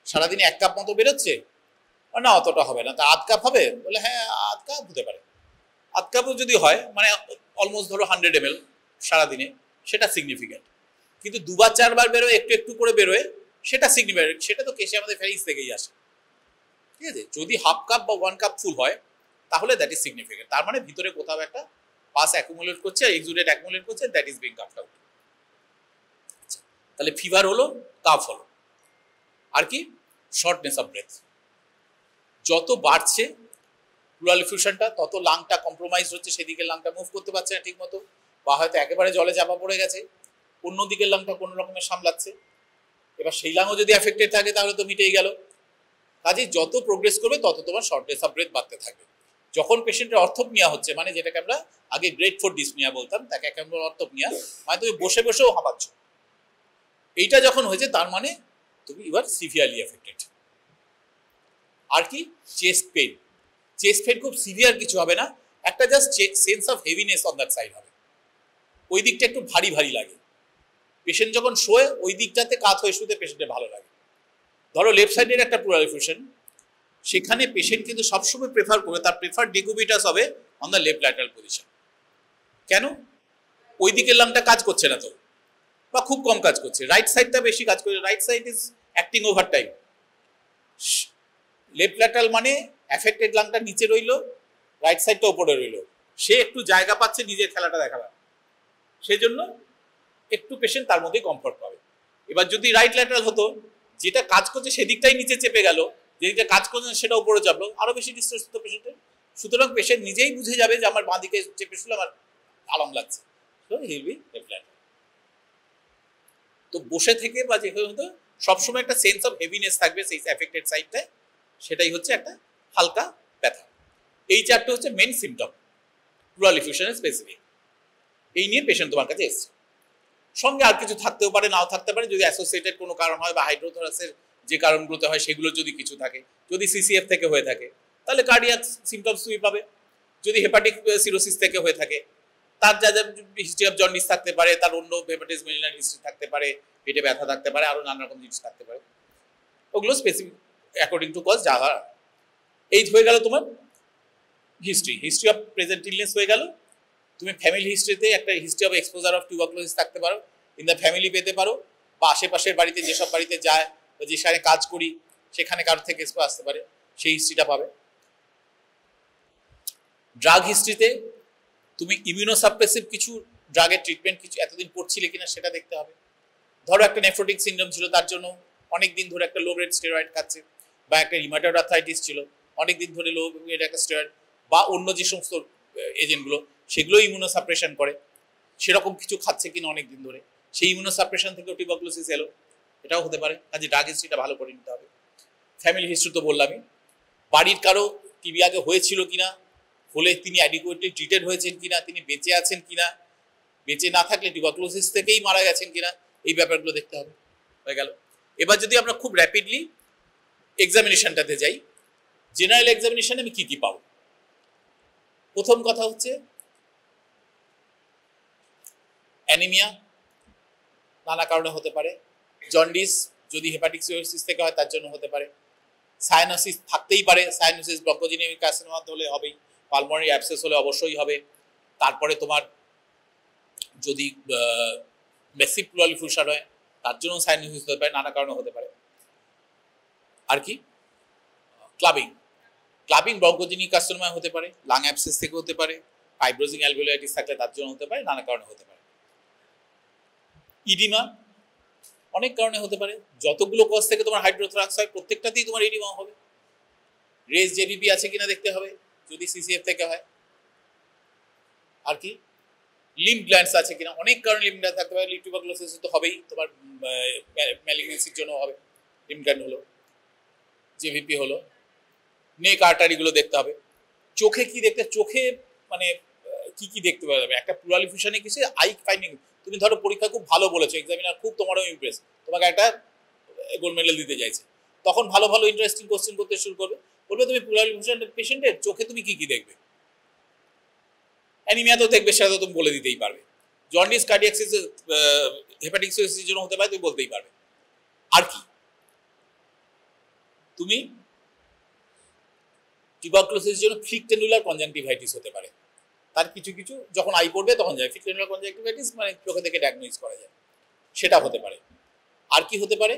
সারাদিনে 1 কাপ মতো বেরোচ্ছে, না অতটা হবে না, তা আধ কাপ হবে বলে হ্যাঁ আধ কাপ হতে পারে। আধ কাপও যদি হয় মানে অলমোস্ট ধরো 100 ml সারাদিনে, সেটা সিগনিফিক্যান্ট। কিন্তু দুবার চারবার বেরোয়, একটু একটু করে বেরোয়, সেটা সিগনিফিক্যান্ট, সেটা তো কেসে আমাদের ফেরিস থেকেই আসে। ঠিক আছে, যদি হাফ কাপ বা 1 কাপ ফুল হয় তাহলে দ্যাট ইজ সিগনিফিক্যান্ট, তার মানে ভিতরে কোথাও একটা পাস অ্যাকুমুলেট করছে, এক্সুডেট অ্যাকুমুলেট করছে, দ্যাট ইজ বিং কাপড আউট। তাহলে ফিভার হলো, কাফ হলো, আর কি শর্টনেস অফ ব্রেথ। যত বাড়ছে প্লুরাল এফিউশনটা তত লাংটা কম্প্রোমাইজ হচ্ছে, সেদিকে লাংটা মুভ করতে পারছে না ঠিক মতো, বা হয়তো একেবারে জলে চাপা পড়ে গেছে, অন্যদিকে লাংটা কোনো রকমের সামলাচ্ছে। এবার সেই লাংও যদি অ্যাফেক্টেড থাকে তাহলে তো মিটেই গেল। কাজে যত প্রোগ্রেস করবে তত তোমার শর্টনেস অফ ব্রেথ বাড়তে থাকবে। যখন পেশেন্টের অর্থোপনিয়া হচ্ছে, মানে যেটাকে আমরা আগে গ্রেড 4 ডিসনিয়া বলতাম, তাকে একেবারে অর্থোপনিয়া, মানে তুমি বসে বসেও হাঁপাচ্ছ, এইটা যখন হয়েছে তার মানে তুমি ইউর সিভিয়ারলি এফেক্টেড। আর কি চেস্ট পেন, চেস্ট পেন খুব সিভিয়ার কিছু হবে না, একটা just sense of heaviness on that side হবে, ওই দিকটা একটু ভারী ভারী লাগে। পেশেন্ট যখন শোয় ওই দিকটাতে কাত হয়ে শুতে পেশেন্টের ভালো লাগে। ধরো লেফট সাইডের একটা প্লুরাল এফিউশন, সেখানে পেশেন্ট কিন্তু সবসময় প্রেফার করবে, তার প্রেফার ডিকুবিটাস হবে on the left lateral position. কেন? ওই দিকের লাংটা কাজ করছে না তো, বা খুব কম কাজ করছে, রাইট সাইডটা বেশি কাজ করছে, right side is acting over time. Left lateral মানে অ্যাফেক্টেড লাংটা নিচে রইলো, রাইট সাইডটা উপরে রইলো, সে একটু জায়গা পাচ্ছে নিজের খেলাটা দেখাবার, সেজন্য একটু পেশেন্ট তার মধ্যে কমফর্ট পাবে। এবার যদি রাইট ল্যাটারাল হতো, যেটা কাজ করছে সেদিকটাই নিচে চেপে গেল, যেদিকটা কাজ করছে সেটা উপরে চাপলো, আরো বেশি ডিস্ট্রেস হতো পেশেন্টের। সুতরাং পেশেন্ট নিজেই বুঝে যাবে যে আমার বাঁ দিকে চেপে শুলে আমার আরাম লাগছে, তো he will be left lateral. তো বসে থেকে বা যেখানে হতো সবসময় একটা সেন্স অফ হেভিনেস থাকবে সেই অ্যাফেক্টেড সাইডটায়, সেটাই হচ্ছে একটা হালকা ব্যথা। এই চারটে হচ্ছে মেন সিমটম প্লুরাল এফিউশনের স্পেসিফিক। এই নিয়ে পেশেন্ট তোমার কাছে এসছে, সঙ্গে আর কিছু থাকতেও পারে নাও থাকতে পারে, যদি অ্যাসোসিয়েটেড কোনো কারণ হয় বা হাইড্রোথোরাসের যে কারণগুলোতে হয় সেগুলো যদি কিছু থাকে, যদি সিসিএফ থেকে হয়ে থাকে তাহলে কার্ডিয়াক সিমটমস তুমি পাবে, যদি হেপাটিক সিরোসিস থেকে হয়ে থাকে তার যা যা হিস্ট্রি অফ জন্ডিস থাকতে পারে, তার অন্য হেপাটাইটিস মিলিনার হিস্ট্রি থাকতে পারে, পেটে ব্যথা থাকতে পারে, আরো নানা রকম জিনিস থাকতে পারে, ওগুলো স্পেসিফিক অ্যাকর্ডিং টু কজ যা হয়। এই হয়ে গেল তোমার হিস্ট্রি অফ প্রেজেন্ট ইলনেস হয়ে গেল। তুমি ফ্যামিলি হিস্ট্রিতে একটা history of exposure of tuberculosis থাকতে পারো, ইন দ্য ফ্যামিলি পেতে পারো, বা আশেপাশের বাড়িতে যেসব বাড়িতে যায় বা যে সাথে কাজ করি সেখানে কারোর থেকে এক্সপো আসতে পারে, সেই হিস্ট্রিটা পাবে। ড্রাগ হিস্ট্রিতে তুমি ইমিউনোসাপ্রেসিভ কিছু ড্রাগের ট্রিটমেন্ট কিছু এতদিন করছিলে কিনা সেটা দেখতে হবে। ধরো একটা নেফ্রোটিক সিনড্রোম ছিল, তার জন্য অনেক দিন ধরে একটা লো গ্রেড স্টেরয়েড খাচ্ছে, বা একটা রিমাটয়েড আর্থ্রাইটিস ছিল, অনেক দিন ধরে লো গ্রেড একটা স্টেরয়েড বা অন্য যে সমস্ত এজেন্টগুলো সেগুলো ইমিউনোসাপ্রেশন করে, সেরকম কিছু খাচ্ছে কিনা অনেক দিন ধরে, সেই ইমিউনোসাপ্রেশন থেকেও টিউবারকুলোসিস এলো, এটাও হতে পারে। কাজে ড্রাগ হিস্ট্রিটা ভালো করে নিতে হবে। ফ্যামিলি হিস্ট্রি তো বললামই, বাড়ির কারো টিবি আগে হয়েছিল কিনা, হলে তিনি অ্যাডিকুয়েটলি ট্রিটেড হয়েছেন কিনা, তিনি বেঁচে আছেন কিনা, বেঁচে না থাকলে টিউবারকুলোসিস থেকেই মারা গেছেন কিনা, এই ব্যাপারগুলো দেখতে হবে। হয়ে গেল। এবার যদি আমরা খুব র্যাপিডলি এক্সামিনেশনটাতে যাই, জেনারেল এক্সামিনেশনে আমি কি কি পাবো? প্রথম কথা হচ্ছে অ্যানিমিয়া নানা কারণে হতে পারে, জন্ডিস যদি হেপাটিক সিরোসিস থেকে হয় তার জন্য হতে পারে, সায়ানোসিস থাকতেই পারে, সায়ানোসিস ব্রঙ্কোজেনিক কার্সিনোমা হলে হবেই, পালমোনারি অ্যাবসেস হলে অবশ্যই হবে। তারপরে তোমার যদি মেসিভ প্লুরাল এফিউশন হয় তার জন্য সায়ানোসিস হতে পারে, নানা কারণে হতে পারে। আর কি ক্লাবিং ব্রঙ্কোজেনিক কার্সিনোমা হতে পারে, লাং অ্যাবসেস থেকে হতে পারে, ফাইব্রোজিং অ্যালভিওলাইটিস থাকলে তার জন্য হতে পারে, নানা কারণে হতে পারে। ইডিমা অনেক কারণে হতে পারে, যতগুলো কজ থেকে তোমার হাইড্রোথ্রাক্স হয় প্রত্যেকটাতেই তোমার ইডিমা হবে। রেস জেবিপি আছে কিনা দেখতে হবে যদি সিসিএফ থেকে হয়। আর কি লিম্ফ গ্ল্যান্ডস আছে কিনা, অনেক কারণে লিম্ফ গ্ল্যান্ড থাকতে পারে, টিউবারকুলোসিস তো হবেই, তোমার ম্যালিগনেন্সির জন্য হবে, লিম্ফ গ্ল্যান্ড হলো, জেভিপি হলো, নেক আর্টারিগুলো দেখতে হবে। চোখে কি দেখতে, চোখে মানে কি কি দেখতে পাওয়া যাবে একটা প্লুরাল এফিউশনে কিছু আই ফাইন্ডিং। তুমি ধরো পরীক্ষা খুব ভালো বলেছো, এক্সামিনার খুব তোমারও ইমপ্রেস, তোমাকে একটা গোল্ড মেডেল দিতে চাইছে, তখন ভালো ভালো ইন্টারেস্টিং কোশ্চেন করতে শুরু করবে, বলবে তুমি প্লুরাল এফিউশন পেশেন্টের চোখে তুমি কি কি দেখবে, অ্যানিমিয়া তো দেখবে সেটা তো তুমি বলে দিতেই পারবে, জন্ডিস কার্ডিয়াক হেপাটিক সিরোসিসের জন্য হতে পারে তুমি বলতেই পারবে। আর কি তুমি টিউবারকুলোসিসের জন্য ফ্লিকটেনুলার কনজাংটিভাইটিস হতে পারে। তার কিছু কিছু যখন আই পড়বে তখন যায়। ফ্লিকটেনুলার কনজাংটিভাইটিস মানে চোখে থেকে ডায়াগনোজ করা যায়, সেটা হতে পারে। আর কি হতে পারে?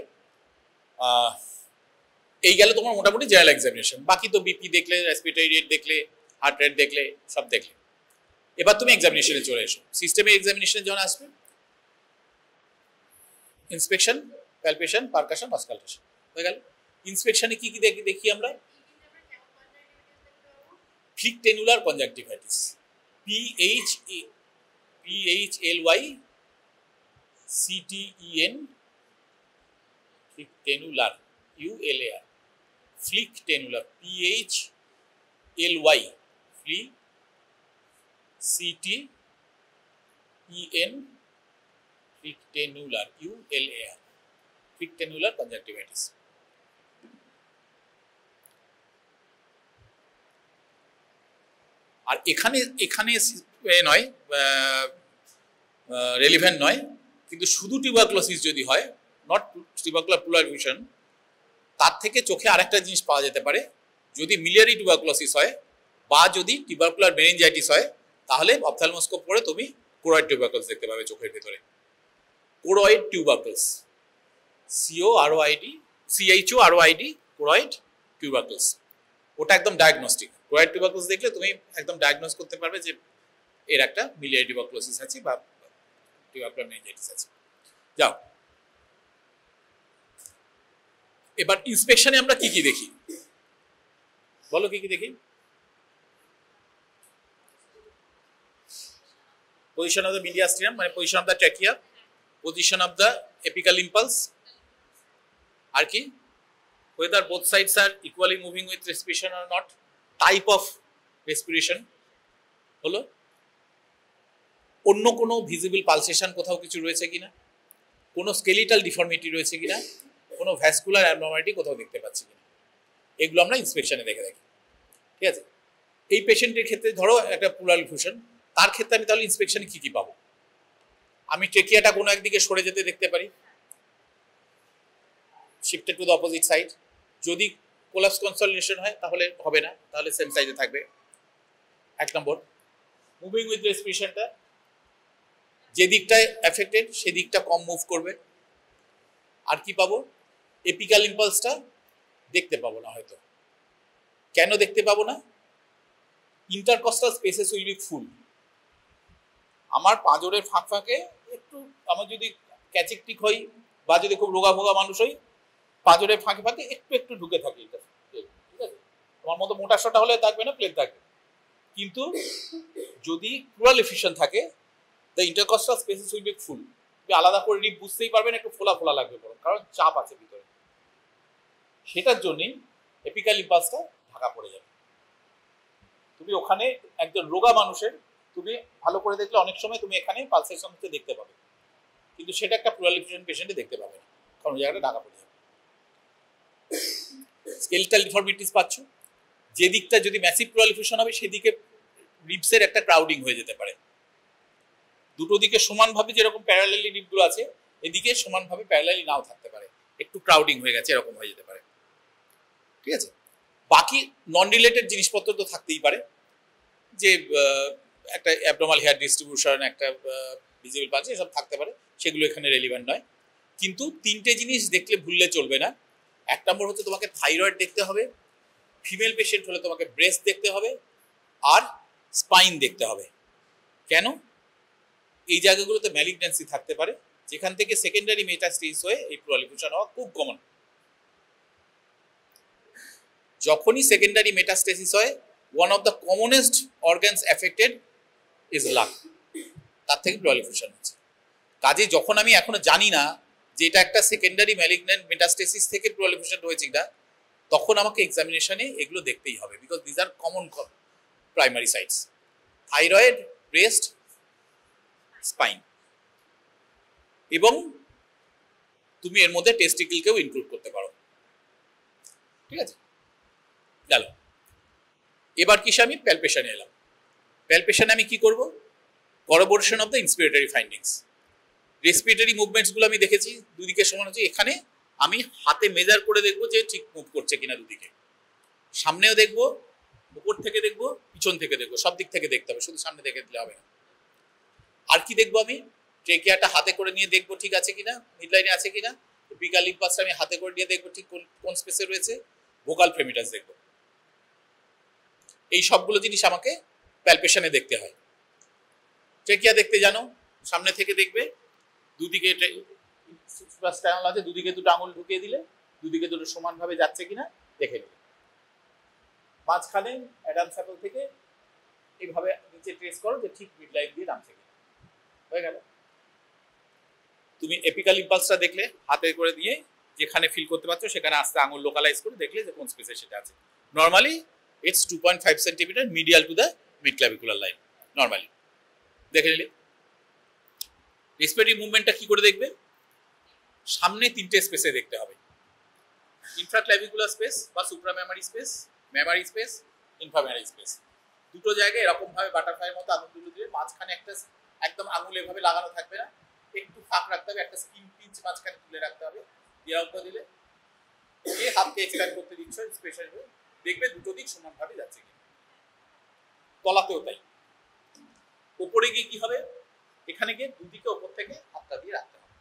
এই গেল তোমার মোটামুটি জেনারেল এক্সামিনেশন। বাকি তো বিপি দেখলে, রেসপিরেটরি রেট দেখলে, হার্ট রেট দেখলে, সব দেখলে। এবার তুমি এক্সামিনেশনে চলে এসো। সিস্টেমের এক্সামিনেশনে যখন আসবে, ইন্সপেকশন, প্যালপেশন, পারকাশন, অসকালটেশন হয়ে গেল। ইন্সপেকশনে কি কি দেখি আমরা? Phlyctenular conjunctivitis, PHLYCTEN, phlyctenular, ULAR, phlyctenular, PHLY, CTEN, phlyctenular, ULAR, phlyctenular conjunctivitis. আর এখানে নয়, রেলিভেন্ট নয়, কিন্তু শুধু টিউবারকুলোসিস যদি হয়, নট টিউবারকুলার প্লুরাল এফিউশন, তার থেকে চোখে আরেকটা জিনিস পাওয়া যেতে পারে। যদি মিলিয়ারি টিউবারকুলোসিস হয় বা যদি টিউবারকুলার মেনিনজাইটিস হয়, তাহলে অপথ্যালমোস্কোপ করে তুমি কোরয়েড টিউবারকুলস দেখতে পাবে চোখের ভেতরে। কোরয়েড টিউবারকুলস, CHOROID, কোরয়েড টিউবারকুলস, ওটা একদম ডায়াগনস্টিক। কোরয়েড টিউবারকুলস দেখলে তুমি একদম ডায়াগনোজ করতে পারবে যে এর একটা মিলিয়ারি টিউবারকুলোসিস আছে বা টিউবারকুলার মেনিনজাইটিস আছে। যাও, এবার ইন্সপেকশনে আমরা কি কি দেখি বলো? কি কি দেখি? পজিশন অফ দ্য মিডিয়াস্টিনাম, মানে position of the trachea, position of the apical impulse, আর কি? whether both sides are equally moving with respiration or not, type of respiration হলো, অন্য কোনো ভিজিবল পালসেশন কোথাও কিছু রয়েছে কিনা, কোনো স্কেলিটাল ডিফর্মিটি রয়েছে কিনা, কোনো ভ্যাসকুলার অ্যাবনর্মালিটি কোথাও দেখতে পাচ্ছি কিনা, এগুলো আমরা ইন্সপেকশনে দেখে থাকি। ঠিক আছে? এই পেশেন্টের ক্ষেত্রে ধরো একটা প্লুরাল এফিউশন, তার ক্ষেত্রে আমি তাহলে ইন্সপেকশনে কি কি পাবো? আমি ট্রেকিয়াটা কোনো একদিকে সরে যেতে দেখতে পারি, shifted to the opposite side. যদি কোলাপস কনসলিডেশন হয় তাহলে হবে না, তাহলে সেম সাইডে থাকবে। এক নম্বর। মুভিং উইথ রেসপিরেশনটা, যে দিকটায় এফেক্টেড সেদিকটা কম মুভ করবে। আর কি পাবো? এপিক্যাল ইম্পালসটা দেখতে পাবো না হয়তো। কেন দেখতে পাবো না? ইন্টারকস্টাল স্পেসেস উইল বি ফুল। আমার পাঁজরের ফাঁক ফাঁকে একটু, আমার যদি ক্যাচিকটিক হই বা যদি খুব রোগা ভোগা মানুষ হই, পাঁজরের ফাঁকে ফাঁকে একটু একটু ঢুকে থাকে। ঠিক আছে? তোমার মতো মোটা সোটা হলে থাকবে না, প্লেন থাকবে। কিন্তু যদি প্লুরাল এফিউশন থাকে, the intercostal spaces will be full. তুমি আলাদা করে রিপ বুঝতেই পারবে না, একটু ফোলা ফোলা লাগবে বরং, কারণ চাপ আছে ভিতরে। সেটার জন্যই এপিক্যাল ইম্পালসটা ঢাকা পড়ে যাবে। তুমি ওখানে একজন রোগা মানুষের, তুমি ভালো করে দেখলে অনেক সময় তুমি এখানে পালসেশন হতে দেখতে পাবে, কিন্তু সেটা একটা প্লুরাল এফিউশন পেশেন্টে দেখতে পাবে না, কারণ ওই জায়গাটা ঢাকা পড়ে যাবে। স্কেলিটাল ডিফর্মিটিস পাচ্ছ, যে দিকটা যদি ম্যাসিভ প্লুরাল এফিউশন হবে সেদিকে রিবসের একটা ক্রাউডিং হয়ে যেতে পারে। দুটো দিকে সমানভাবে যেরকম প্যারালালি রিবগুলো আছে, এদিকে সমানভাবে প্যারালালি নাও থাকতে পারে, একটু ক্রাউডিং হয়ে গেছে, এরকম হয়ে যেতে পারে। ঠিক আছে? বাকি নন রিলেটেড জিনিসপত্র তো থাকতেই পারে, যে একটা অ্যাবনর্মাল হেয়ার ডিস্ট্রিবিউশন, একটা ভিজিবল পালস, এসব থাকতে পারে, সেগুলো এখানে রেলিভেন্ট নয়। কিন্তু তিনটে জিনিস দেখলে ভুললে চলবে না। এক নম্বর হচ্ছে তোমাকে থাইরয়েড দেখতে হবে, ফিমেল পেশেন্ট হলে তোমাকে ব্রেস্ট দেখতে হবে, আর স্পাইন দেখতে হবে। কেন? এই জায়গাগুলোতে ম্যালিগন্যান্সি থাকতে পারে, যেখান থেকে সেকেন্ডারি মেটাস্টেসিস হয়ে এই প্লুরাল এফিউশন হওয়া খুব কমন। যখনই সেকেন্ডারি মেটাস্টেসিস হয়, one of the commonest organs affected is lung, তার থেকে প্লুরাল এফিউশন হচ্ছে। কাজে যখন আমি এখনো জানি না যে এটা একটা সেকেন্ডারি ম্যালিগন্যান্ট মেটাস্টেসিস থেকে প্লুরাল এফিউশন হয়েছে কিনা, তখন আমাকে এক্সামিনেশনে এগুলো দেখতেই হবে, because these are common primary sites: thyroid, breast, spine, এবং তুমি এর মধ্যে টেস্টিকলকেও ইনক্লুড করতে পারো। ঠিক আছে? গেল। এবার কিসে আমি প্যালপেশনে এলাম। প্যালপেশনে আমি কি করব? করবোরেশন অফ দ্য ইন্সপিরেটরি ফাইন্ডিংস। রেসপিরেটরি মুভমেন্টসগুলো আমি দেখেছি, দুদিকে সমান হচ্ছে। এখানে আমি হাতে মেজার করে দেখবো যে ঠিক মুভ করছে কিনা দুদিকে। সামনেও দেখবো, উপর থেকে দেখবো, পিছন থেকে দেখবো, সব দিক থেকে দেখতে হবে, শুধু সামনে দেখে দিলে হবে না। আর কি দেখবো আমি? ট্রেকিয়াটা হাতে করে নিয়ে দেখবো ঠিক আছে কিনা, মিডলাইনে আছে কিনা। এপিক্যাল লিম্পাসটা আমি হাতে করে নিয়ে দেখবো ঠিক কোন স্পেসে রয়েছে। ভোকাল ফ্রেমিটাস দেখবো। এই সবগুলো জিনিস আমাকে প্যালপেশনে দেখতে হয়। ট্রেকিয়া দেখতে জানো, সামনে থেকে দেখবে, দুদিকে সুপ্রাস্টাইনাল আছে, দুদিকে দুটো আঙুল ঢুকিয়ে দিলে দুদিকে দুটো সমানভাবে যাচ্ছে কিনা দেখে নিলে। মাঝখানে অ্যাডামস অ্যাপল থেকে এইভাবে নিচে ট্রেস করো যে ঠিক মিডলাইন দিয়ে নামছে কিনা, হয়ে গেল। তুমি এপিক্যাল ইম্পালসটা দেখলে হাতে করে দিয়ে যেখানে ফিল করতে পারছো সেখানে আস্তে আঙুল লোকালাইজ করে দেখলে যে কোন স্পেসে সেটা আছে। Normally it's 2.5 centimetre medial to the mid clavicular line, normally দেখে নিলে। রেসপিরেটরি মুভমেন্টটা কি করে দেখবে? সামনে তিনটে স্পেসে দেখতে হবে, ইনফ্রাক্লাভিকুলার স্পেস বা সুপ্রামেমারি স্পেস, মেমারি স্পেস, ইনফ্রামেমারি স্পেস। দুটো জায়গায় এরকম ভাবে বাটারফ্লাইয়ের মতো আঙুলগুলো দিয়ে মাঝখানে একটা একদম আঙুল এভাবে লাগানো থাকবে না, একটু ফাঁক রাখতে হবে, একটা স্কিন পিঞ্চ মাঝখানে তুলে রাখতে হবে। এরকম দিলে এই হাতকে এক্সপ্যান্ড করতে দিচ্ছ স্পেশাল হয়ে দেখবে দুটো দিক সমানভাবে যাচ্ছে কিনা। তলাতেও তাই। উপরে গিয়ে কি হবে? এখানে গিয়ে দুদিকে ওপর থেকে হাতটা দিয়ে রাখতে হবে।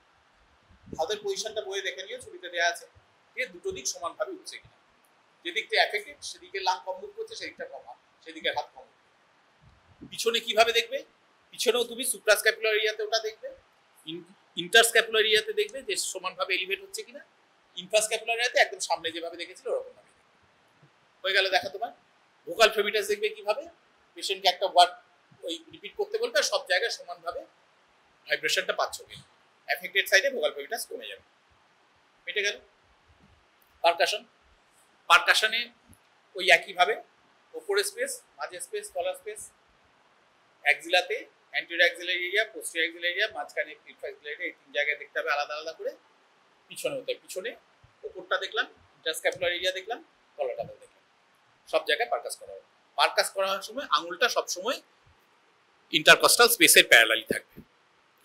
হাতের পজিশনটা বইয়ে দেখে নিয়ে ছবিতে দেওয়া আছে, দিয়ে দুটো দিক সমানভাবে উঠছে কিনা। যেদিকটা এফেক্টেড সেদিকে লাং কম মুভ করছে, সেদিকটা কম, সেদিকে হাত কম। পিছনে কিভাবে দেখবে? পিছনেও তুমি সুপ্রাস্ক্যাপুলার এরিয়াতে ওটা দেখবে, ইন্টারস্ক্যাপুলার এরিয়াতে দেখবে যে সমানভাবে এলিভেট হচ্ছে কিনা, ইনফ্রাস্ক্যাপুলার এরিয়াতে একদম সামনে যেভাবে দেখেছিল ওরকম ভাবে। হয়ে গেল দেখা তোমার। ভোকাল ফ্রেমিটাস দেখবে কিভাবে? পেশেন্টকে একটা ওয়ার্ড ওই রিপিট করতে বলবে, সব জায়গায় সমানভাবে ভাইব্রেশনটা পাচ্ছ কিনা। এফেক্টেড সাইডে ভোকাল ফ্রেমিটাস কমে যাবে, মিটে গেল। পারকাশন, পারকাশনে ওই একইভাবে ওপরে স্পেস, মাঝে স্পেস, তলার স্পেস, অ্যাক্সিলাতে anterior axillary area, posterior axillary area, মাঝখানে ইনফ্রাঅ্যাক্সিলারি এরিয়া, এই তিন জায়গায় দেখতে হবে আলাদা আলাদা করে। পিছনে হতে পিছনে ওপরটা দেখলাম, ইন্টারস্ক্যাপুলার এরিয়া দেখলাম, তলাটা দেখলাম, সব জায়গায় পারকাস করা হবে। পারকাস করার সময় আঙুলটা সবসময় ইন্টারকস্টাল স্পেসের প্যারালালি থাকবে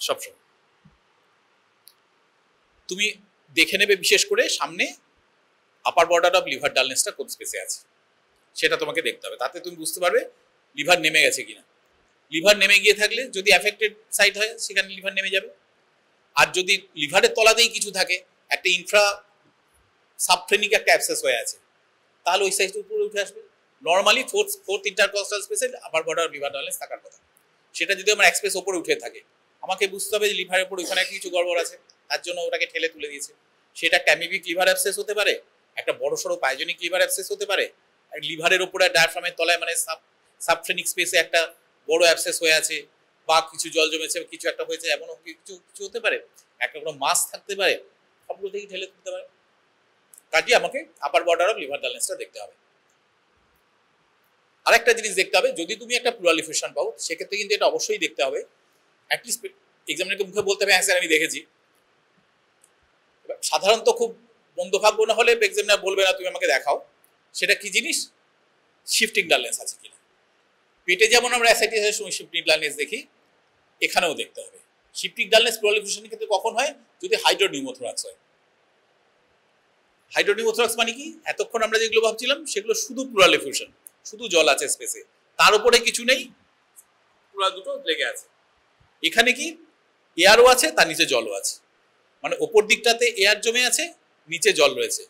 সবসময়। তুমি দেখে নেবে বিশেষ করে সামনে আপার বর্ডার অফ লিভার ডালনেসটা কোন স্পেসে আছে সেটা তোমাকে দেখতে হবে, তাতে তুমি বুঝতে পারবে লিভার নেমে গেছে কিনা। লিভার নেমে গিয়ে থাকলে যদি অ্যাফেক্টেড সাইট হয় সেখানে লিভার নেমে যাবে। আর যদি লিভারের তলাতেই কিছু থাকে, একটা ইনফ্রা সাবফ্রেনিক একটা অ্যাবসেস হয়ে আছে, তাহলে ওই সাইজটা উপরে উঠে আসবে। নর্মালি ফোর্থ ইন্টারকস্টাল স্পেসে upper border of liver dullness থাকার কথা। সেটা যদি আমার এক্সপ্রেস ওপরে উঠে থাকে, আমাকে বুঝতে হবে যে লিভারের উপর ওইখানে কিছু গড়বড় আছে, তার জন্য ওটাকে ঠেলে তুলে দিয়েছে। সেটা ক্যামিবিক লিভার অ্যাবসেস হতে পারে, একটা বড় সড়ো পাইজনিক লিভার অ্যাবসেস হতে পারে, লিভারের উপরে ডায়াফ্রামের তলায় মানে সাবফ্রেনিক স্পেসে একটা বড় অ্যাবসেস হয়ে আছে, বা কিছু জল জমেছে, কিছু একটা হয়েছে, এমন কিছু কিছু হতে পারে, একটা কোনো মাস থাকতে পারে, সবগুলো থেকে ঠেলে তুলতে পারে। কাজে আমাকে আপার বর্ডার অফ লিভার ডালনেসটা দেখতে হবে। আরেকটা জিনিস দেখতে হবে, যদি তুমি একটা প্লুরালিফেশন পাও সেক্ষেত্রে কিন্তু এটা অবশ্যই দেখতে হবে, অ্যাটলিস্ট এক্সামিনারকে মুখে বলতে হবে হ্যাঁ স্যার আমি দেখেছি। সাধারণত খুব মন্দভাগ্য না হলে এক্সামিনার বলবে না তুমি আমাকে দেখাও, সেটা কি জিনিস? শিফটিং ডালনেস আছে কিনা। পেটে যেমন আমরা অ্যাসাইটিসের সময় শিফটিং ডালনেস দেখি, এখানেও দেখতে হবে। শিফটিং ডালনেস প্লুরালিফেশনের ক্ষেত্রে কখন হয়? যদি হাইড্রোনিউমোথোরাক্স হয়। হাইড্রোনিউমোথোরাক্স মানে কি? এতক্ষণ আমরা যেগুলো ভাবছিলাম সেগুলো শুধু প্লুরালিফেশন, শুধু জল আছে স্পেসে, তার উপরে কিছু নেই, পুরা দুটো লেগে আছে। এখানে কি এয়ারও আছে, তার নিচে জলও আছে, মানে ওপর দিকটাতে এয়ার জমে আছে, নিচে জল রয়েছে,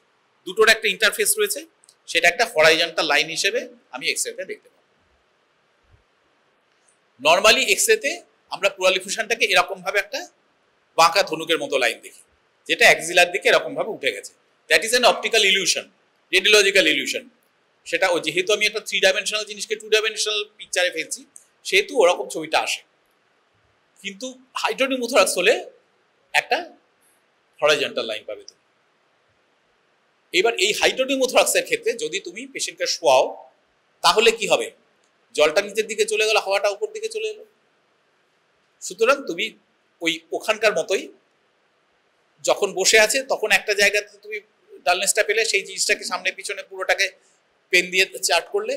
দুটোর একটা ইন্টারফেস রয়েছে, সেটা একটা হরাইজন্টাল লাইন হিসেবে আমি এক্সরেতে দেখতে পাবো। নর্মালি এক্সরেতে আমরা প্লুরালিফেশনটাকে এরকম ভাবে একটা বাঁকা ধনুকের মতো লাইন দেখি, যেটা অ্যাক্সিলার দিকে এরকম ভাবে উঠে গেছে। That is an optical illusion, radiological illusion. সেটা ও যেহেতু আমি একটা 3 ডাইমেনশনাল জিনিসকে 2 ডাইমেনশনাল পিকচারে ফেলছি, সেহেতু ওরকম ছবিটা আসে। কিন্তু হাইড্রোনিউমোথোরাক্স হলে একটা হরাইজন্টাল লাইন পাবে তুমি। এবার এই হাইড্রোনিউমোথোরাক্সের ক্ষেত্রে যদি তুমি পেশেন্টকে শোয়াও, তাহলে কি হবে? জলটা নিচের দিকে চলে গেল, হাওয়াটা উপর দিকে চলে এলো। সুতরাং তুমি ওই ওখানকার মতোই যখন বসে আছে তখন একটা জায়গাতে তুমি ডালনেসটা পেলে, সেই জিনিসটাকে সামনে পিছনে পুরোটাকে পেন দিয়ে চার্ট করলে,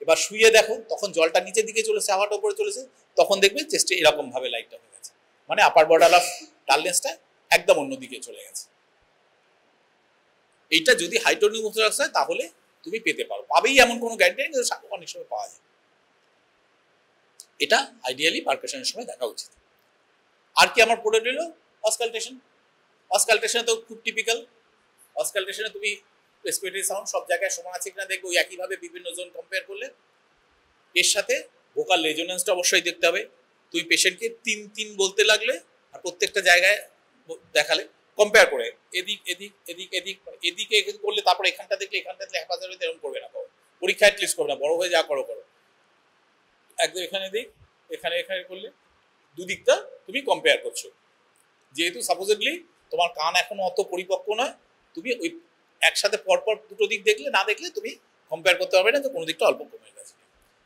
এবার শুয়ে দেখো তখন জলটা নিচের দিকে চলেছে, হাওয়াটা উপরে চলেছে, তখন দেখবে চেস্টে এরকম ভাবে লাইটটা হয়ে গেছে, মানে আপার বর্ডার অফ ডালনেসটা একদম অন্যদিকে চলে গেছে। এইটা যদি হাইড্রোনিউমোথোরাক্স হয় তাহলে তুমি পেতে পারো, পাবেই এমন কোনো গ্যারান্টি নেই, কিন্তু অনেক সময় পাওয়া যায়। এটা আইডিয়ালি পারকাশনের সময় দেখা উচিত। আর কি আমার পড়ে রইল অসকালটেশন। অসকালটেশনে তো খুব টিপিক্যাল। অসকালটেশনে তুমি রেসপিরেটরি সাউন্ড সব জায়গায় সমান আছে কিনা দেখবো, একইভাবে বিভিন্ন জোন কম্পেয়ার করলে। এর সাথে ভোকাল রেজোনেন্সটা অবশ্যই দেখতে হবে। তুমি পেশেন্টকে 3-3 বলতে লাগলে আর প্রত্যেকটা জায়গায় দেখালে কম্পেয়ার করে এদিক এদিক এদিক এদিক এদিকে করলে, তারপর এখানটা দেখলে এখানটা হ্যাপাজার হইতে এরকম করবে না, পরীক্ষা অ্যাটলিস্ট করবে না, বড় হয়ে যা করো করো, একদম এখানে দিক এখানে এখানে করলে দুদিকটা তুমি কম্পেয়ার করছো। যেহেতু সাপোজেডলি তোমার কান এখনো অত পরিপক্ক নয়, তুমি ওই একসাথে পরপর দুটো দিক দেখলে, না দেখলে তুমি কম্পেয়ার করতে পারবে না তো কোনো দিকটা অল্প কমে গেছে,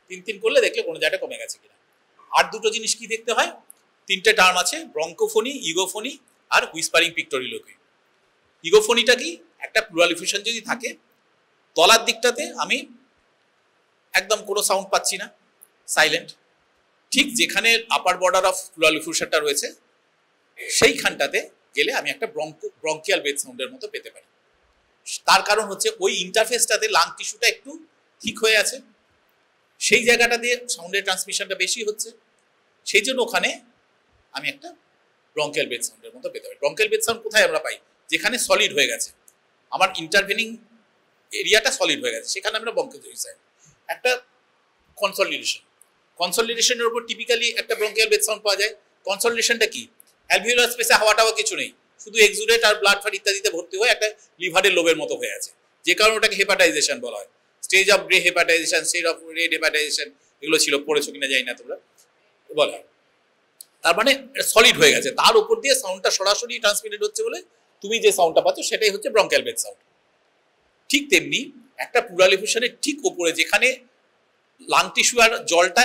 3-3 করলে দেখলে কোনো জায়গাটা কমে গেছে কিনা। আর দুটো জিনিস কি দেখতে হয়, 3টে টার্ম আছে, ব্রঙ্কোফোনি, ইগোফোনি আর হুইসপারিং পিক্টোরিলোকুই। ইগোফোনিটা কি, একটা প্লুরাল এফিউশন যদি থাকে, তলার দিকটাতে আমি একদম কোনো সাউন্ড পাচ্ছি না, সাইলেন্ট, ঠিক যেখানে আপার বর্ডার অফ প্লুরাল এফিউশনটা রয়েছে সেইখানটাতে গেলে আমি একটা ব্রঙ্কিয়াল ব্রেথ সাউন্ডের মতো পেতে পারি। তার কারণ হচ্ছে ওই ইন্টারফেসটাতে লাং টিস্যুটা একটু ঠিক হয়ে আছে, সেই জায়গাটা দিয়ে সাউন্ডের ট্রান্সমিশনটা বেশি হচ্ছে, সেই জন্য ওখানে আমি একটা ব্রঙ্কিয়াল ব্রেথ সাউন্ডের মতো পেতে পারি। ব্রঙ্কিয়াল ব্রেথ সাউন্ড কোথায় আমরা পাই, যেখানে সলিড হয়ে গেছে, আমার ইন্টারভেনিং এরিয়াটা সলিড হয়ে গেছে, সেখানে আমরা ব্রঙ্কিয়াল সাউন্ড। একটা কনসলিডেশন, কনসলিডেশনের উপর টিপিক্যালি একটা ব্রঙ্কিয়াল ব্রেথ সাউন্ড পাওয়া যায়। কনসলিডেশনটা কি, অ্যালভিওলার স্পেসে হাওয়াটাও কিছু নেই, শুধু এক্সুডেট আর ব্লাড ফাট ইত্যাদিতে ভর্তি হয়ে একটা লিভারের লোবের মতো হয়ে আছে, যে কারণে ওটাকে হেপাটাইজেশন বলা হয়। Stage of grey hepatisation, stage of red hepatisation, এগুলো ছিল, পড়েছো কিনা জানি না তোমরা, বলা হয়। তার মানে সলিড হয়ে গেছে, তার উপর দিয়ে সাউন্ডটা সরাসরি ট্রান্সমিটেড হচ্ছে বলে তুমি যে সাউন্ডটা পাচ্ছ সেটাই হচ্ছে ব্রঙ্কিয়াল ব্রেথ সাউন্ড। ঠিক তেমনি একটা প্লুরাল এফিউশনের ঠিক উপরে যেখানে লাং টিস্যু আর জলটা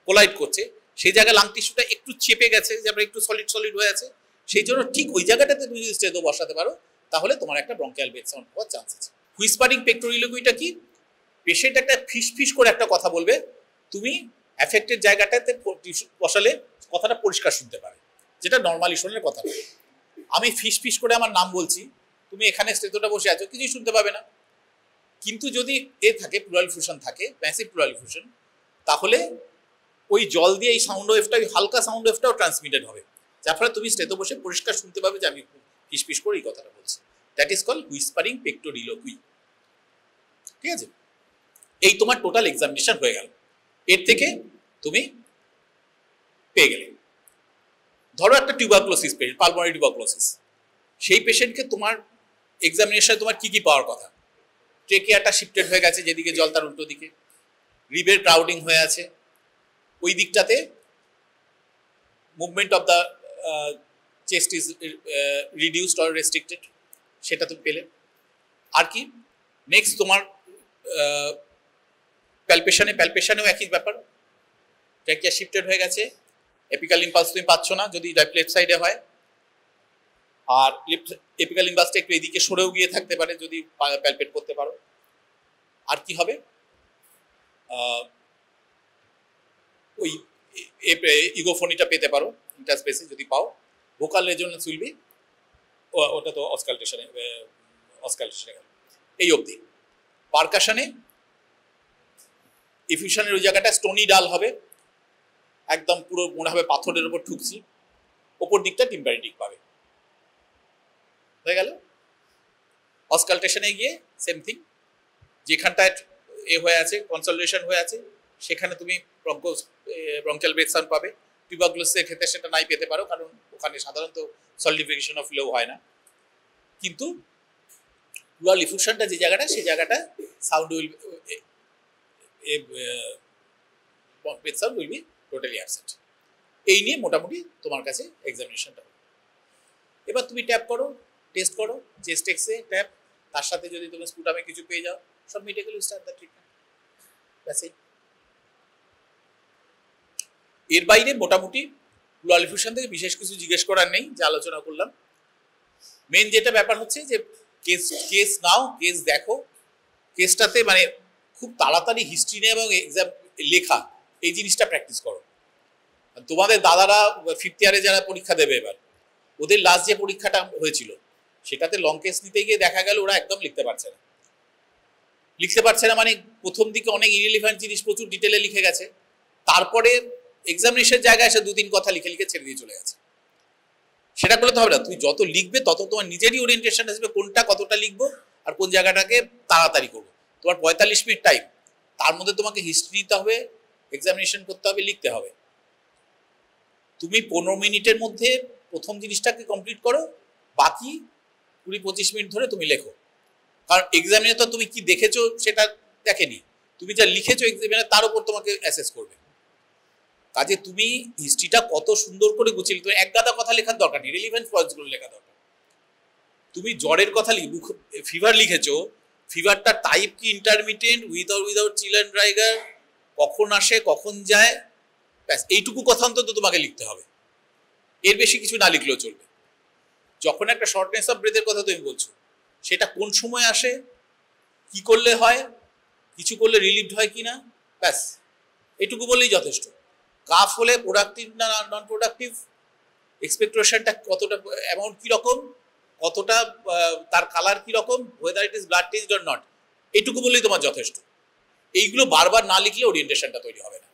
কোলাইড করছে, সেই জায়গায় লাং টিস্যুটা একটু চেপে গেছে, যেমন একটু সলিড সলিড হয়ে আছে, সেই জন্য ঠিক ওই জায়গাটাতে তুমি যদি স্টেদো বসাতে পারো, তাহলে তোমার একটা ব্রঙ্কিয়াল ব্রেথ সাউন্ড হওয়ার চান্স আছে। হুইসপারিং পেক্টোরিলোকুইটা কি, পেশেন্ট একটা ফিস ফিস করে একটা কথা বলবে, তুমি অ্যাফেক্টেড জায়গাটাতে বসালে কথাটা পরিষ্কার শুনতে পারে, যেটা নর্মালি শোনার কথা নয়। আমি ফিস ফিস করে আমার নাম বলছি, তুমি এখানে স্টেদোটা বসে আছো, কিছুই শুনতে পাবে না। কিন্তু যদি থাকে প্লুরাল এফিউশন থাকে, ম্যাসিভ প্লুরাল এফিউশন, তাহলে ওই জল দিয়ে এই সাউন্ড ওয়েভটা, ওই হালকা সাউন্ড ওয়েভটাও ট্রান্সমিটেড হবে, যার ফলে তুমি স্টেদো বসে পরিষ্কার শুনতে পাবে যে আমি ফিস ফিস করে এই কথাটা বলছি। That is called whispering pectoriloquy. ঠিক আছে, এই তোমার টোটাল এক্সামিনেশন হয়ে গেল। এর থেকে তুমি পেয়ে গেলে, ধরো একটা টিউবারকুলোসিস পেশেন্ট, পালমোনারি টিউবারকুলোসিস, সেই পেশেন্টকে তোমার এক্সামিনেশনে তোমার কি কি পাওয়ার কথা, ট্রেকিয়াটা শিফটেড হয়ে গেছে যেদিকে জল তার উল্টো দিকে, রিবের ক্রাউডিং হয়ে আছে, ওই দিকটাতে movement of the chest is reduced or restricted, সেটা তুমি পেলে। আর কি নেক্সট তোমার প্যালপেশনেও একই ব্যাপার, ট্রেকিয়া শিফটেড হয়ে গেছে, এপিক্যাল ইম্পালস তুমি পাচ্ছ না যদি লেফট সাইডে হয়, আর এপিক্যাল ইম্পালসটা একটু এদিকে সরেও গিয়ে থাকতে পারে যদি প্যালপেট করতে পারো। আর কি হবে, ওই ইগোফোনিটা পেতে পারো ইন্টারস্পেসে যদি পাও। ভোকাল রেজোনেন্স উইল বি, ওটা তো অসকালটেশনে গেল। এই অবধি পারকাশনে এফিউশনের ওই জায়গাটা স্টোনি ডাল হবে, একদম পুরো মনে হবে পাথরের উপর ঠুকছি, ওপর দিকটা টিম্পারেটিক পাবে, হয়ে গেল। অসকালটেশনে গিয়ে সেম থিং, যেখানটায় হয়ে আছে কনসলিডেশন হয়ে আছে, সেখানে তুমি ব্রঙ্কিয়াল ব্রেথ সাউন্ড পাবে। টিউবারকুলোসিসের ক্ষেত্রে সেটা নাই পেতে পারো, কারণ ওখানে সাধারণত সলিডিফিকেশন অফ ফ্লো হয় না। কিন্তু প্লুরাল এফিউশনটা যে জায়গাটা, সেই জায়গাটা sound will breath sound will be totally absent. এই নিয়ে মোটামুটি তোমার কাছে এক্সামিনেশনটা হবে। এবার তুমি ট্যাপ করো, টেস্ট করো, চেস্ট এক্সে ট্যাপ, তার সাথে যদি তুমি স্পুটামে কিছু পেয়ে যাও, সব মিটে গেল, স্টার্ট দ্য ট্রিটমেন্ট। ব্যাস এই। এর বাইরে মোটামুটি প্লুরাল এফিউশন থেকে বিশেষ কিছু জিজ্ঞেস করার নেই, যে আলোচনা করলাম। মেন যেটা ব্যাপার হচ্ছে যে কেস নাও, কেস দেখো, কেসটাতে মানে খুব তাড়াতাড়ি হিস্ট্রি নেই এবং এক্সাম লেখা, এই জিনিসটা প্র্যাকটিস করো। তোমাদের দাদারা 5th ইয়ারে যারা পরীক্ষা দেবে এবার, ওদের লাস্ট যে পরীক্ষাটা হয়েছিল সেটাতে লং কেস নিতে গিয়ে দেখা গেল ওরা একদম লিখতে পারছে না, লিখতে পারছে না মানে প্রথম দিকে অনেক ইরিলেভেন্ট জিনিস প্রচুর ডিটেলে লিখে গেছে, তারপরে এক্সামিনেশন জায়গায় এসে 2-3 কথা লিখে লিখে ছেড়ে দিয়ে চলে গেছে। সেটা করলে তো হবে না, তুমি যত লিখবে তত তোমার নিজেরই ওরিয়েন্টেশন আসবে কোনটা কতটা লিখবো আর কোন জায়গাটাকে তাড়াতাড়ি করবো। তোমার 45 মিনিট টাইম, তার মধ্যে তোমাকে হিস্ট্রি নিতে হবে, এক্সামিনেশন করতে হবে, লিখতে হবে। তুমি 15 মিনিটের মধ্যে প্রথম জিনিসটাকে কমপ্লিট করো, বাকি 20-25 মিনিট ধরে তুমি লেখো। কারণ এক্সামিনে তো তুমি কি দেখেছো সেটা দেখেনি, তুমি যা লিখেছো এক্সামিনে তার উপর তোমাকে অ্যাসেস করবে। কাজে তুমি হিস্ট্রিটা কত সুন্দর করে গুছিয়ে, তুমি এক গাদা কথা লেখার দরকার নেই, রিলিভেন্ট পয়েন্টসগুলো লেখা দরকার। তুমি জ্বরের কথা ফিভার লিখেছো, ফিভারটা টাইপ কি ইন্টারমিটেন্ট, উইদাউট চিল অ্যান্ড রাইগার, কখন আসে কখন যায়, ব্যাস এইটুকু কথা অন্তত তোমাকে লিখতে হবে, এর বেশি কিছু না লিখলেও চলবে। যখন একটা শর্টনেস অফ ব্রেথের কথা তুমি বলছো, সেটা কোন সময় আসে, কি করলে হয়, কিছু করলে রিলিভড হয় কিনা, ব্যাস এইটুকু বললেই যথেষ্ট। কাফ হলে প্রোডাক্টিভ না নন প্রোডাক্টিভ, এক্সপেক্টেশনটা কতটা, অ্যামাউন্ট কীরকম, কতটা, তার কালার কীরকম, weather it is blood test or not, এইটুকু বললেই তোমার যথেষ্ট। এইগুলো বারবার না লিখলে ওরিয়েন্টেশনটা তৈরি হবে না।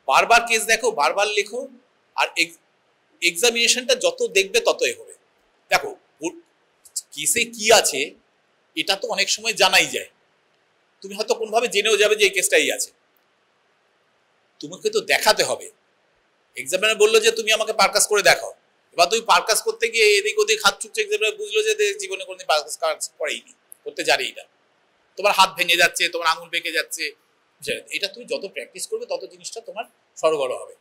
বারবার কেস দেখো, বারবার লেখো, আর এক্সামিনেশনটা যত দেখবে ততই হবে। দেখো কেসে কি আছে এটা তো অনেক সময় জানাই যায়, তুমি হয়তো কোনোভাবে জেনেও যাবে যে এই কেসটাই আছে, তোমাকে তো দেখাতে হবে। এক্সামিনার বললো যে তুমি আমাকে পারকাস করে দেখাও, এবার তুমি পারকাস করতে গিয়ে এদিক ওদিক হাত ছুটছে, এক্সামিনার বুঝলো যে জীবনে কোনোদিন পারকাস করেইনি, করতে জানেই না, তোমার হাত ভেঙে যাচ্ছে, তোমার আঙুল বেঁকে যাচ্ছে। এটা তুমি যত প্র্যাকটিস করবে তত জিনিসটা তোমার সরগর হবে।